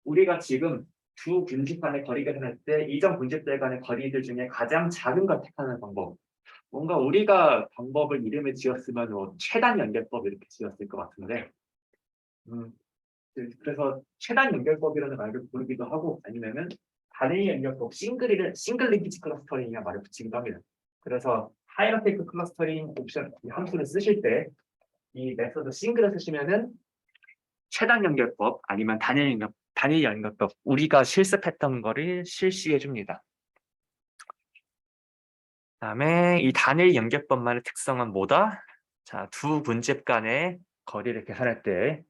우리가 지금 두 분집 간의 거리 계산할 때 이전 분집들 간의 거리들 중에 가장 작은 걸 택하는 방법. 뭔가 우리가 방법을 이름을 지었으면 뭐 최단 연결법 이렇게 지었을 것 같은데, 음, 그래서 최단 연결법이라는 말을 부르기도 하고 아니면은 단일 연결법 싱글 링키지 클러스터링이라는 말을 붙이기도 합니다. 그래서 하이라테이크 클러스터링 옵션 이 함수를 쓰실 때 이 메서드 싱글을 쓰시면은 최단 연결법 아니면 단일 연결법 우리가 실습했던 거를 실시해 줍니다. 그다음에 이 단일 연결법만의 특성은 뭐다? 자, 두 분집 간의 거리를 계산할 때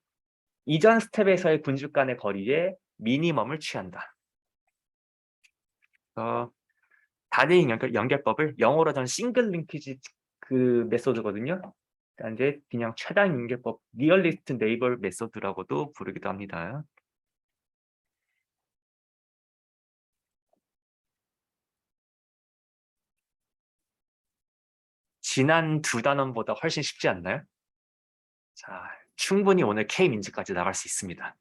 이전 스텝에서의 분집 간의 거리에 미니멈을 취한다. 단일 연결법을 영어로 저는 싱글 링키지 그 메소드거든요. 그러니까 이제 그냥 최단 연결법 리얼리스트 네이버 메소드라고도 부르기도 합니다. 지난 두 단원보다 훨씬 쉽지 않나요? 자, 충분히 오늘 K-민지까지 나갈 수 있습니다.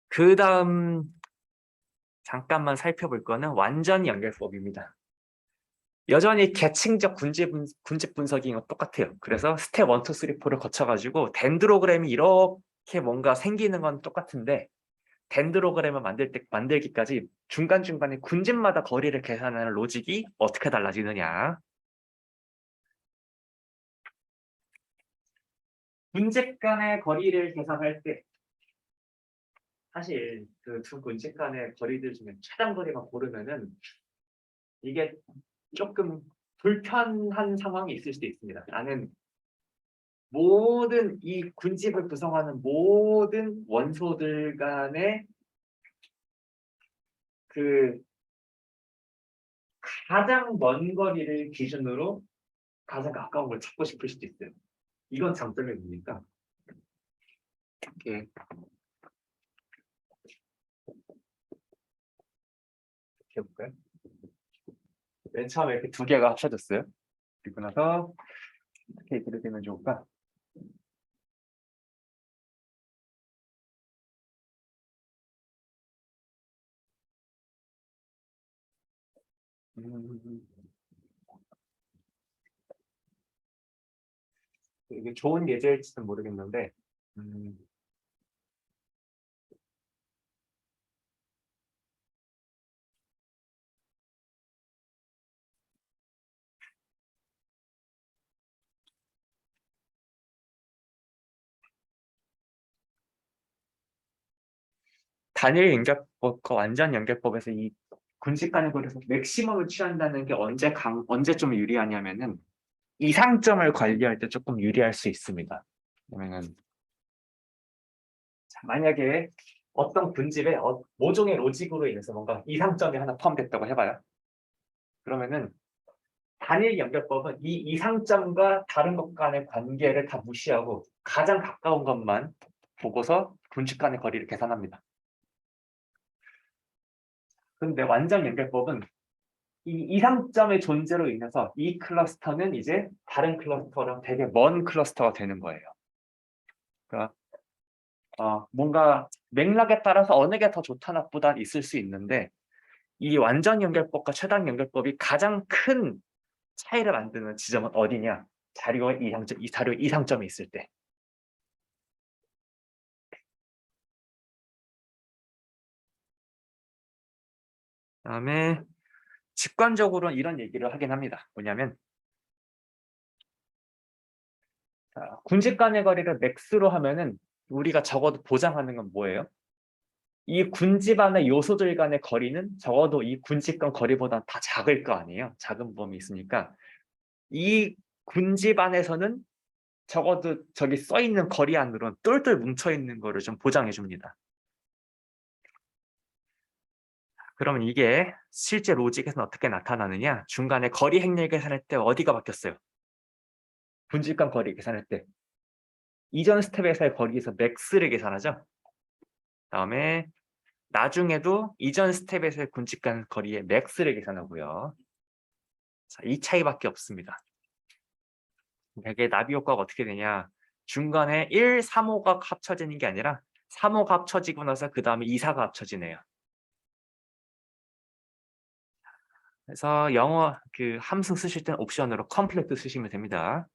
그 다음 잠깐만 살펴볼 거는 완전 연결법입니다. 여전히 계층적 군집 분석이 똑같아요. 그래서 스텝 1, 2, 3, 4를 거쳐가지고 덴드로그램이 이렇게 뭔가 생기는 건 똑같은데 덴드로그램을 만들기까지 중간중간에 군집마다 거리를 계산하는 로직이 어떻게 달라지느냐. 군집 간의 거리를 계산할 때 사실 그 두 군집 간의 거리들 중에 최단 거리만 고르면은 이게 조금 불편한 상황이 있을 수도 있습니다. 나는 모든 이 군집을 구성하는 모든 원소들 간의 그 가장 먼 거리를 기준으로 가장 가까운 걸 찾고 싶을 수도 있어요. 이건 장점이 뭡니까? 이렇게 해볼까요? 맨 처음에 이렇게 두 개가 합쳐졌어요. 그리고 나서 어떻게 얘기를 되면 좋을까? 음, 이게 좋은 예제일지는 모르겠는데 음, 단일 연결법과 완전 연결법에서 이 군집 간의 거리에서 맥시멈을 취한다는 게 언제 좀 유리하냐면은 이상점을 관리할 때 조금 유리할 수 있습니다. 왜냐면은 만약에 어떤 군집에 모종의 로직으로 인해서 뭔가 이상점이 하나 포함됐다고 해봐요. 그러면은 단일 연결법은 이 이상점과 다른 것 간의 관계를 다 무시하고 가장 가까운 것만 보고서 군집 간의 거리를 계산합니다. 근데 완전 연결법은 이 이상점의 존재로 인해서 이 클러스터는 이제 다른 클러스터랑 되게 먼 클러스터가 되는 거예요. 그러니까 뭔가 맥락에 따라서 어느 게 더 좋다 나쁘다 있을 수 있는데 이 완전 연결법과 최단 연결법이 가장 큰 차이를 만드는 지점은 어디냐? 자료 이상점이 있을 때. 그다음에 직관적으로는 이런 얘기를 하긴 합니다. 뭐냐면 자, 군집 간의 거리를 맥스로 하면은 우리가 적어도 보장하는 건 뭐예요? 이 군집 안의 요소들 간의 거리는 적어도 이 군집 간 거리보다 다 작을 거 아니에요. 작은 범위 있으니까 이 군집 안에서는 적어도 저기 써 있는 거리 안으로는 똘똘 뭉쳐 있는 거를 좀 보장해 줍니다. 그러면 이게 실제 로직에서는 어떻게 나타나느냐? 중간에 거리 행렬 계산할 때 어디가 바뀌었어요? 군집 간 거리 계산할 때 이전 스텝에서의 거리에서 맥스를 계산하죠. 다음에 나중에도 이전 스텝에서의 군집 간 거리의 맥스를 계산하고요. 자, 이 차이밖에 없습니다. 이게 나비 효과가 어떻게 되냐? 중간에 1, 3호가 합쳐지는 게 아니라 3호가 합쳐지고 나서 그 다음에 2, 4가 합쳐지네요. 그래서 영어 그 함수 쓰실 때는 옵션으로 컴플렉트 쓰시면 됩니다.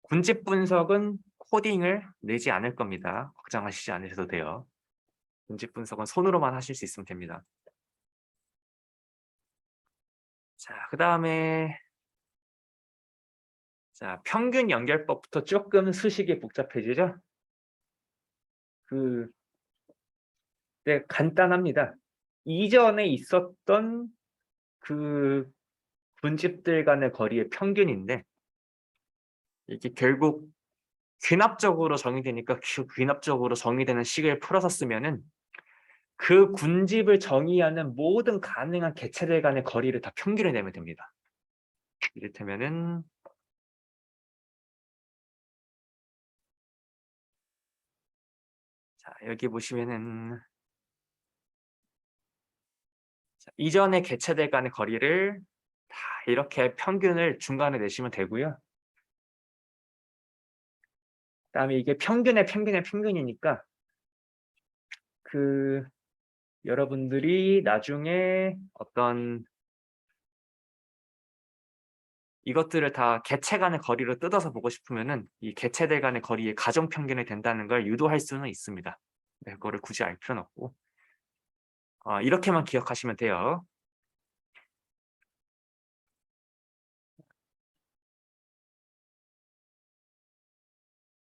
군집 분석은 코딩을 내지 않을 겁니다. 걱정하시지 않으셔도 돼요. 군집 분석은 손으로만 하실 수 있으면 됩니다. 자, 그 다음에 자, 평균 연결법부터 조금 수식이 복잡해지죠? 네, 간단합니다. 이전에 있었던 그 군집들 간의 거리의 평균인데 이게 결국 귀납적으로 정의되니까 귀납적으로 정의되는 식을 풀어서 쓰면은 그 군집을 정의하는 모든 가능한 개체들 간의 거리를 다 평균을 내면 됩니다. 이를테면은 자, 여기 보시면은 자, 이전의 개체들 간의 거리를 다 이렇게 평균을 중간에 내시면 되고요. 그다음에 이게 평균의 평균이니까 그 여러분들이 나중에 어떤 이것들을 다 개체 간의 거리로 뜯어서 보고 싶으면은 이 개체들 간의 거리의 가정 평균이 된다는 걸 유도할 수는 있습니다. 네, 그거를 굳이 알 필요는 없고 이렇게만 기억하시면 돼요.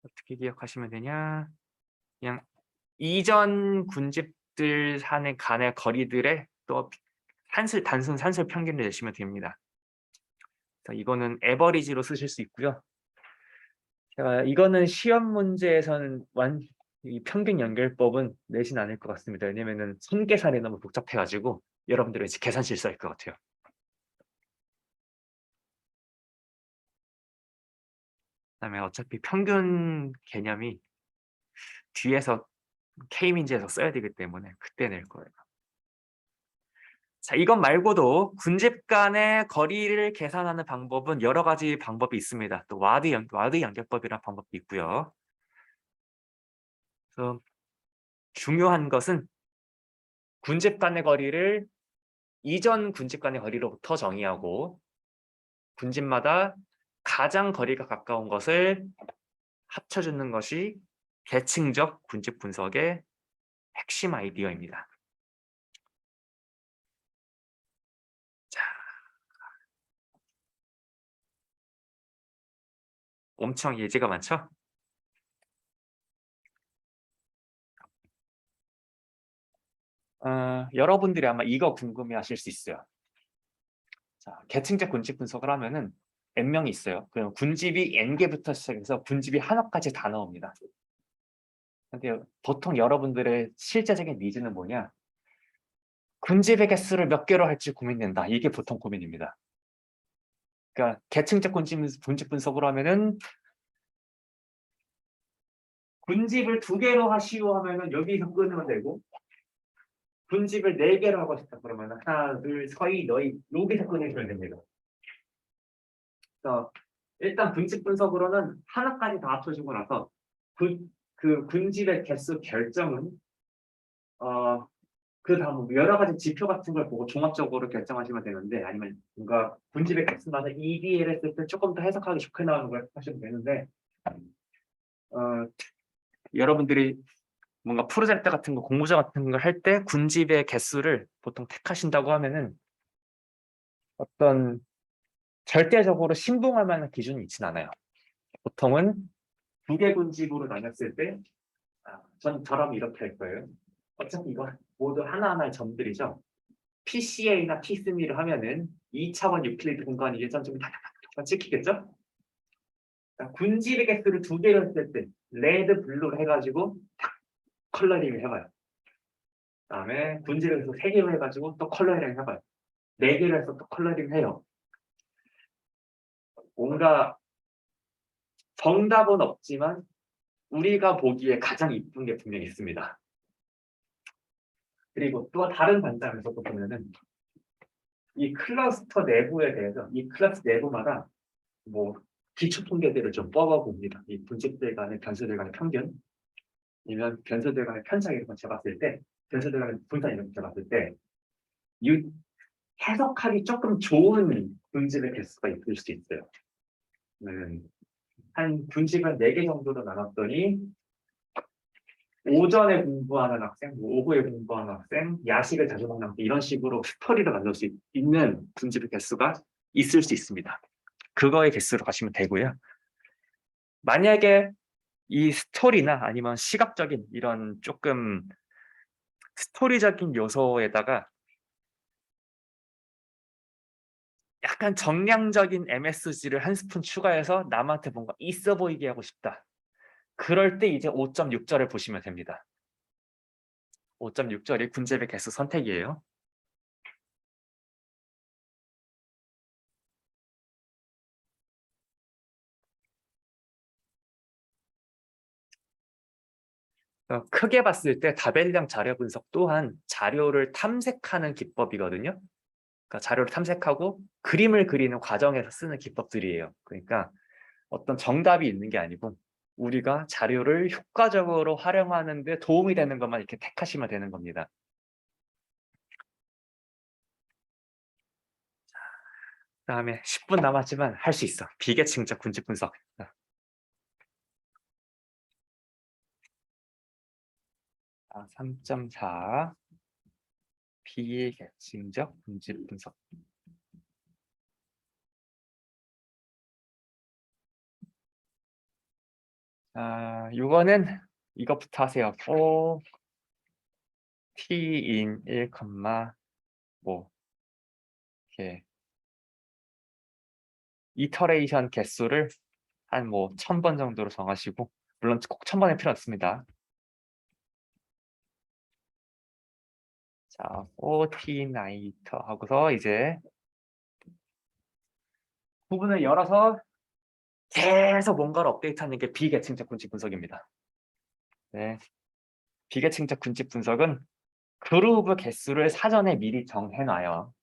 어떻게 기억하시면 되냐? 그냥 이전 군집들 간의 거리들의 또 단순 산술 평균을 내시면 됩니다. 이거는 에버리지로 쓰실 수 있고요. 제가 이거는 시험 문제에서는 이 평균 연결법은 내진 않을 것 같습니다. 왜냐면은 손계산이 너무 복잡해가지고 여러분들이 이제 계산 실수할 것 같아요. 그다음에 어차피 평균 개념이 뒤에서 K민지에서 써야 되기 때문에 그때 낼 거예요. 자, 이것 말고도 군집 간의 거리를 계산하는 방법은 여러 가지 방법이 있습니다. 또 와드 연결법이라는 방법도 있고요. 그래서 중요한 것은 군집 간의 거리를 이전 군집 간의 거리로부터 정의하고 군집마다 가장 거리가 가까운 것을 합쳐주는 것이 계층적 군집 분석의 핵심 아이디어입니다. 자, 엄청 예제가 많죠? 여러분들이 아마 이거 궁금해하실 수 있어요. 자, 계층적 군집 분석을 하면은 n명이 있어요. 그럼 군집이 n개부터 시작해서 군집이 하나까지 다 나옵니다. 근데 보통 여러분들의 실제적인 니즈는 뭐냐? 군집의 개수를 몇 개로 할지 고민된다. 이게 보통 고민입니다. 그러니까 계층적 군집 분석으로 하면은 군집을 2개로 하시오 하면은 여기서 끊으면 되고 군집을 4개로 하고 싶다 그러면 하나, 둘, 서희, 너희 여기서 끊으시면 됩니다. 그래서 일단 군집 분석으로는 하나까지 다 합쳐주고 나서 그 군집의 개수 결정은 그 다음 여러 가지 지표 같은 걸 보고 종합적으로 결정하시면 되는데 아니면 뭔가 군집의 개수마다 EDL 했을 때 조금 더 해석하기 좋게 나오는 걸 하시면 되는데 여러분들이 뭔가 프로젝트 같은 거 공모전 같은 걸 할 때 군집의 개수를 보통 택하신다고 하면은 어떤 절대적으로 신봉할 만한 기준이 있진 않아요. 보통은 두 개 군집으로 나눴을 때 저럼 이렇게 할 거예요. 어차피 이거 모두 하나하나의 점들이죠. PCA나 PSMI를 하면은 2차원 유클리드 공간이 일정점이 다 찍히겠죠? 군집의 개수를 두 개를 했을 때 레드, 블루로 해가지고 딱 컬러링을 해봐요. 그다음에 군집의 개수 3개로 해가지고 또 컬러링을 해봐요. 4개를 해서 또 컬러링을 해요. 뭔가 정답은 없지만 우리가 보기에 가장 이쁜 게 분명히 있습니다. 그리고 또 다른 관점에서 또 보면은 이 클러스터 내부에 대해서 이 클러스 내부마다 뭐 기초 통계들을 좀 뽑아봅니다. 이 분집들 간의 변수들 간의 평균, 아니면 변수들 간의 편차 이런 거 재봤을 때, 변수들 간의 분산 이런 거 재봤을 때, 해석하기 조금 좋은 분집의 개수가 있을 수 있어요. 한 분집은 4개 정도로 나눴더니 오전에 공부하는 학생, 오후에 공부하는 학생, 야식을 자주 먹는 학생 이런 식으로 스토리를 만들 수 있는 분집의 개수가 있을 수 있습니다. 그거의 개수로 가시면 되고요. 만약에 이 스토리나 아니면 시각적인 이런 조금 스토리적인 요소에다가 약간 정량적인 MSG를 한 스푼 추가해서 남한테 뭔가 있어 보이게 하고 싶다. 그럴 때 이제 5.6절을 보시면 됩니다. 5.6절이 군집의 개수 선택이에요. 크게 봤을 때 다벨량 자료 분석 또한 자료를 탐색하는 기법이거든요. 그러니까 자료를 탐색하고 그림을 그리는 과정에서 쓰는 기법들이에요. 그러니까 어떤 정답이 있는 게 아니고 우리가 자료를 효과적으로 활용하는 데 도움이 되는 것만 이렇게 택하시면 되는 겁니다. 그다음에 10분 남았지만 할 수 있어. 비계층적 군집 분석. 3.4 비계층적 군집 분석. 이거는 이것부터 하세요. T인 1, 뭐 이렇게 이터레이션 개수를 한 뭐 1000번 정도로 정하시고, 물론 꼭 1000번일 필요 없습니다. 자, 4T나이터 하고서 이제 부분을 열어서 계속 뭔가를 업데이트하는 게 비계층적 군집 분석입니다. 네. 비계층적 군집 분석은 그루브 개수를 사전에 미리 정해놔요.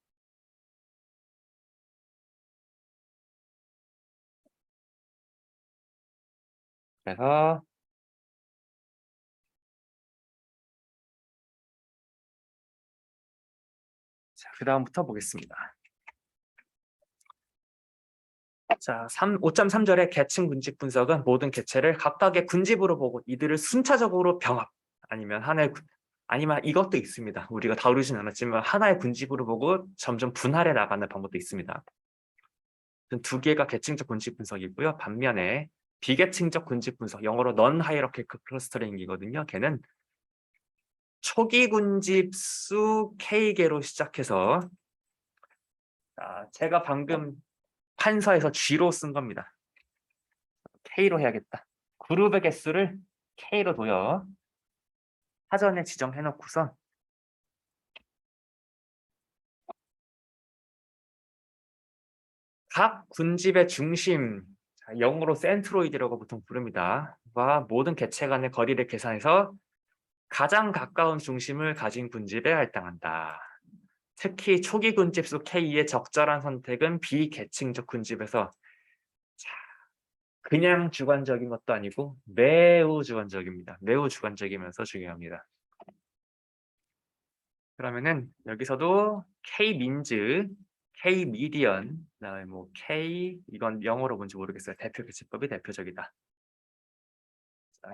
그래서 그 다음부터 보겠습니다. 자, 5.3절의 계층 군집 분석은 모든 개체를 각각의 군집으로 보고 이들을 순차적으로 병합, 아니면 이것도 있습니다. 우리가 다루진 않았지만 하나의 군집으로 보고 점점 분할해 나가는 방법도 있습니다. 두 개가 계층적 군집 분석이고요. 반면에 비계층적 군집 분석, 영어로 non-hierarchical clustering이거든요. 걔는 초기 군집 수 K개로 시작해서, 제가 방금 판서에서 G로 쓴 겁니다. K로 해야겠다. 그룹의 개수를 K로 둬요. 사전에 지정해 놓고서 각 군집의 중심, 영어로 센트로이드라고 보통 부릅니다. 와 모든 개체 간의 거리를 계산해서 가장 가까운 중심을 가진 군집에 할당한다. 특히 초기 군집수 K의 적절한 선택은 비계층적 군집에서 그냥 주관적인 것도 아니고 매우 주관적입니다. 매우 주관적이면서 중요합니다. 그러면은 여기서도 K-민즈, K-미디언, 그다음에 뭐 K, 이건 영어로 뭔지 모르겠어요. 대표 개체법이 대표적이다.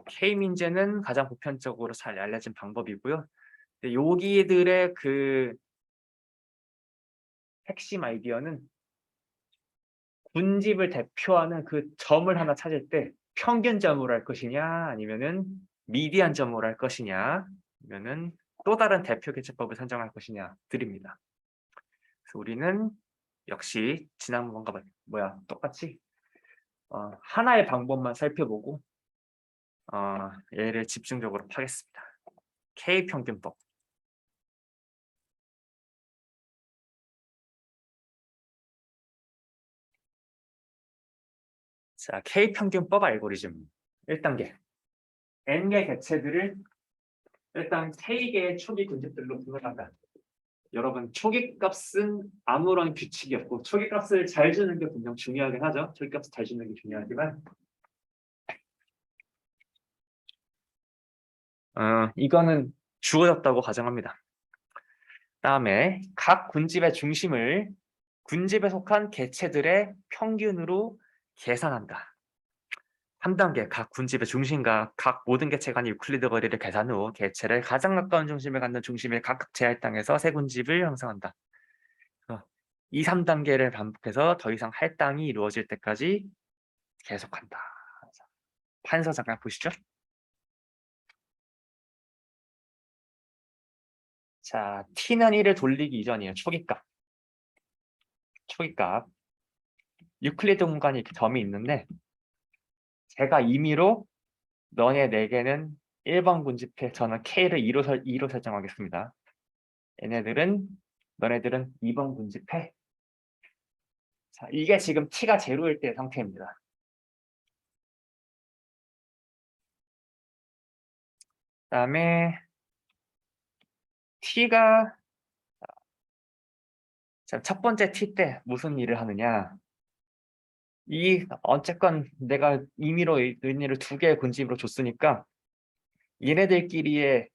K-민즈는 가장 보편적으로 잘 알려진 방법이고요. 여기들의 그 핵심 아이디어는 군집을 대표하는 그 점을 하나 찾을 때 평균점으로 할 것이냐 아니면은 미디안 점으로 할 것이냐 아니면은 또 다른 대표 개체법을 선정할 것이냐 드립니다. 그래서 우리는 역시 지난번과 똑같이 하나의 방법만 살펴보고 얘를 집중적으로 파겠습니다. K평균법. 자, K평균법 알고리즘 1단계. N개 개체들을 일단 K개의 초기 군집들로 분석한다. 여러분, 초기 값은 아무런 규칙이 없고 초기 값을 잘 주는 게 분명 중요하긴 하죠. 초기 값을 잘 주는 게 중요하지만 이거는 주어졌다고 가정합니다. 다음에 각 군집의 중심을 군집에 속한 개체들의 평균으로 계산한다. 3단계 각 군집의 중심과 각 모든 개체 간의 유클리드 거리를 계산 후 개체를 가장 가까운 중심을 갖는 중심의 각각 제할당에서 세 군집을 형성한다. 2, 3단계를 반복해서 더 이상 할당이 이루어질 때까지 계속한다. 판서 잠깐 보시죠. 자, t는 1을 돌리기 이전이에요. 초기값. 초기값. 유클리드 공간에 이렇게 점이 있는데 제가 임의로 너네 4개는 1번 군집해 저는 K를 2로 설정하겠습니다. 너네들은 2번 군집해. 자, 이게 지금 T가 제로일 때의 상태입니다. 그다음에 T가 첫 번째 T 때 무슨 일을 하느냐. 어쨌건 내가 임의로 의미를 2개의 군집으로 줬으니까 얘네들끼리의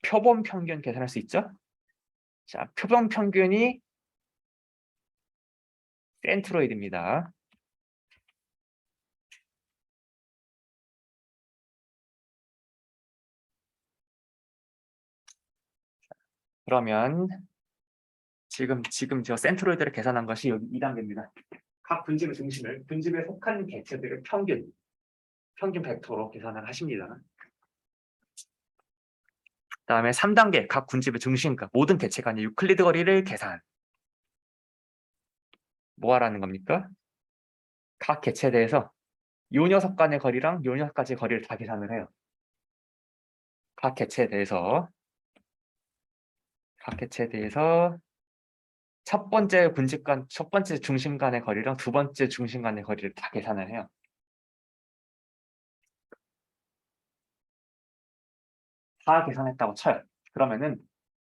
표본 평균 계산할 수 있죠? 자, 표본 평균이 센트로이드입니다. 그러면 지금 저 센트로이드를 계산한 것이 여기 2단계입니다. 각 군집의 중심을 군집에 속한 개체들의 평균 벡터로 계산을 하십니다. 다음에 3단계 각 군집의 중심과 모든 개체 간의 유클리드 거리를 계산. 뭐 하라는 겁니까? 각 개체에 대해서 요 녀석 간의 거리랑 요 녀석까지의 거리를 다 계산을 해요. 각 개체에 대해서 첫 번째 중심 간의 거리랑 두 번째 중심 간의 거리를 다 계산을 해요. 다 계산했다고 쳐요. 그러면은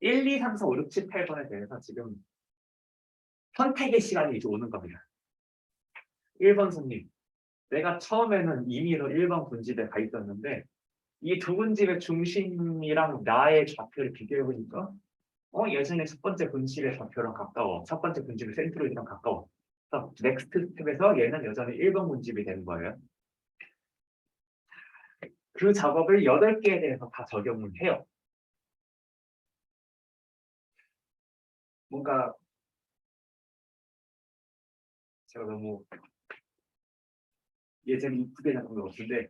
1, 2, 3, 4, 5, 6, 7, 8번에 대해서 지금 선택의 시간이 이제 오는 겁니다. 1번 손님, 내가 처음에는 임의로 1번 군집에 가 있었는데 이 두 군집의 중심이랑 나의 좌표를 비교해보니까 예전에 첫 번째 군집의 좌표랑 가까워. 첫 번째 군집의 센트로이드랑 가까워. 그래서 넥스트 스텝에서 얘는 여전히 1번 군집이 되는 거예요. 그 작업을 8개에 대해서 다 적용을 해요. 뭔가 제가 너무 예전에 이쁘게 잡은 것 같은데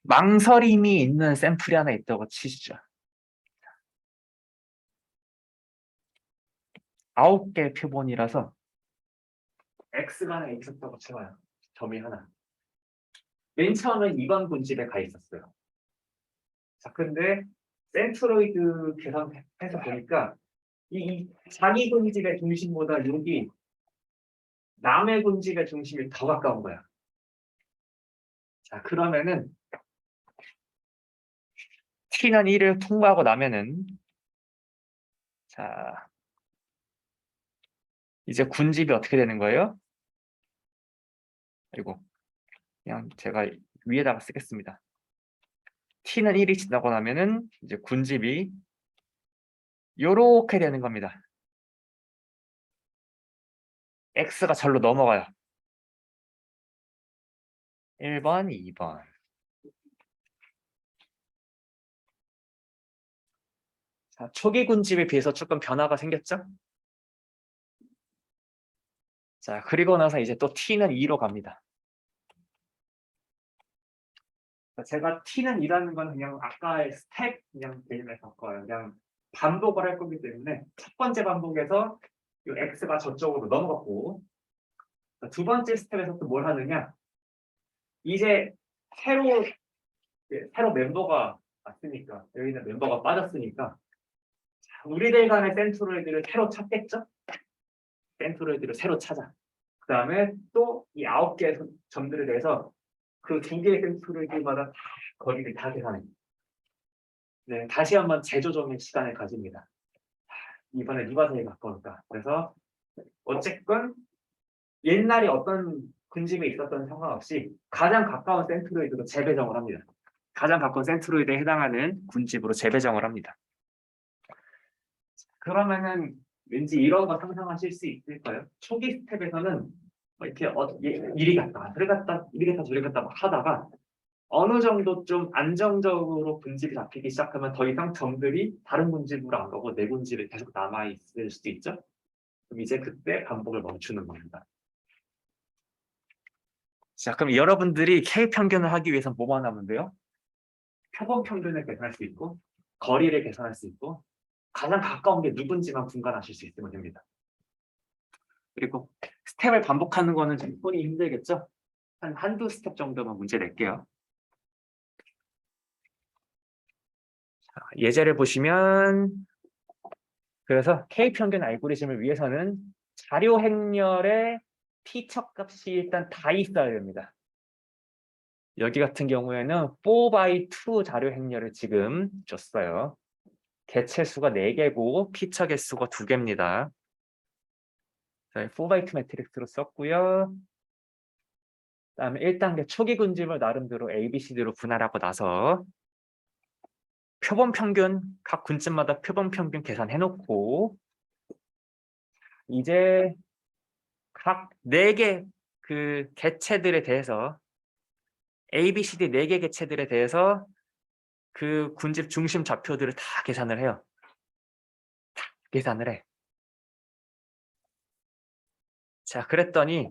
망설임이 있는 샘플이 하나 있다고 치시죠. 9개 표본이라서 X가 하나 있었다고 쳐봐요. 점이 하나. 맨 처음엔 2번 군집에 가 있었어요. 자, 근데 센트로이드 계산해서 보니까 이 자기 군집의 중심보다 여기 남의 군집의 중심이 더 가까운 거야. 자, 그러면은 T는 1을 통과하고 나면은 자, 이제 군집이 어떻게 되는 거예요? 그리고 그냥 제가 위에다가 쓰겠습니다. T는 1이 지나고 나면은 이제 군집이 요렇게 되는 겁니다. X가 절로 넘어가요. 1번, 2번. 자, 초기 군집에 비해서 조금 변화가 생겼죠? 자, 그리고 나서 이제 또 t는 2로 갑니다. 제가 t는 2라는 건 그냥 아까의 스텝 그냥 개념에 바꿔요. 그냥 반복을 할 거기 때문에 첫 번째 반복에서 이 x가 저쪽으로 넘어갔고, 두 번째 스텝에서 또 뭘 하느냐? 이제 새로 멤버가 왔으니까, 여기는 멤버가 빠졌으니까 우리들 간의 센트로이드를 새로 찾겠죠? 센트로이드를 새로 찾아. 그 다음에 또 이 9개의 점들에 대해서 그 2개의 센트로이드마다 다 거리를 다 계산해. 네, 다시 한번 재조정의 시간을 가집니다. 이번에 누가 제일 가까울까? 그래서 어쨌건 옛날에 어떤 군집에 있었던 상관없이 가장 가까운 센트로이드로 재배정을 합니다. 가장 가까운 센트로이드에 해당하는 군집으로 재배정을 합니다. 그러면은 왠지 이런 거 상상하실 수 있을까요? 초기 스텝에서는 이렇게 이리 갔다 저리 갔다 이리 갔다 저리 갔다 막 하다가 어느 정도 좀 안정적으로 군집이 잡히기 시작하면 더 이상 점들이 다른 군집으로 안 가고 내 군집에 계속 남아 있을 수도 있죠. 그럼 이제 그때 반복을 멈추는 겁니다. 자, 그럼 여러분들이 K 평균을 하기 위해서 뭐만 하면 돼요? 표본 평균을 계산할 수 있고 거리를 계산할 수 있고 가장 가까운 게 누군지만 분간하실 수 있으면 됩니다. 그리고 스텝을 반복하는 거는 좀 손이 힘들겠죠? 한두 스텝 정도만 문제 낼게요. 자, 예제를 보시면 그래서 K평균 알고리즘을 위해서는 자료 행렬의 T척 값이 일단 다 있어야 됩니다. 여기 같은 경우에는 4x2 자료 행렬을 지금 줬어요. 개체 수가 4개고 P처 개수가 2개입니다. 4x2 매트릭스로 썼고요. 그다음에 1단계 초기 군집을 나름대로 A, B, C, D로 분할하고 나서 표본 평균, 각 군집마다 표본 평균 계산해놓고 이제 각 4개 그 개체들에 대해서 A, B, C, D 4개 개체들에 대해서 그 군집 중심 좌표들을 다 계산을 해요. 다 계산을 해. 자, 그랬더니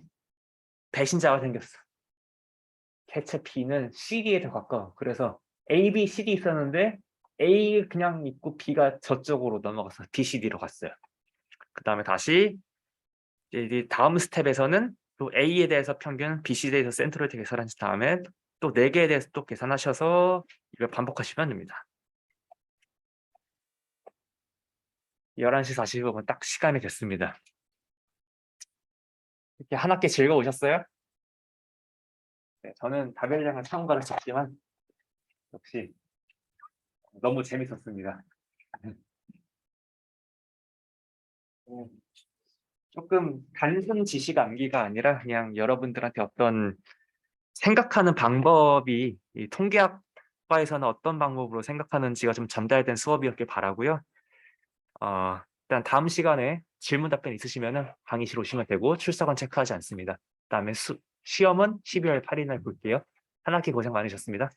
배신자가 생겼어. 개체 B는 CD에 더 가까워. 그래서 A, B, C, D 있었는데 A 그냥 있고 B가 저쪽으로 넘어가서 B, C, D로 갔어요. 그 다음에 다시 이제 다음 스텝에서는 또 A에 대해서 평균, B, C, D에 대해서 센트로이드 계산한 다음에 또 4개에 대해서 또 계산하셔서 이걸 반복하시면 됩니다. 11시 45분 딱 시간이 됐습니다. 이렇게 한 학기 즐거우셨어요? 네, 저는 답변량을 참고를 했지만 역시 너무 재밌었습니다. 조금 단순 지식 암기가 아니라 그냥 여러분들한테 어떤 생각하는 방법이 이 통계학과에서는 어떤 방법으로 생각하는지가 좀 전달된 수업이었길 바라고요. 일단 다음 시간에 질문 답변 있으시면 강의실 오시면 되고 출석은 체크하지 않습니다. 그다음에 시험은 12월 8일 날 볼게요. 한 학기 고생 많으셨습니다.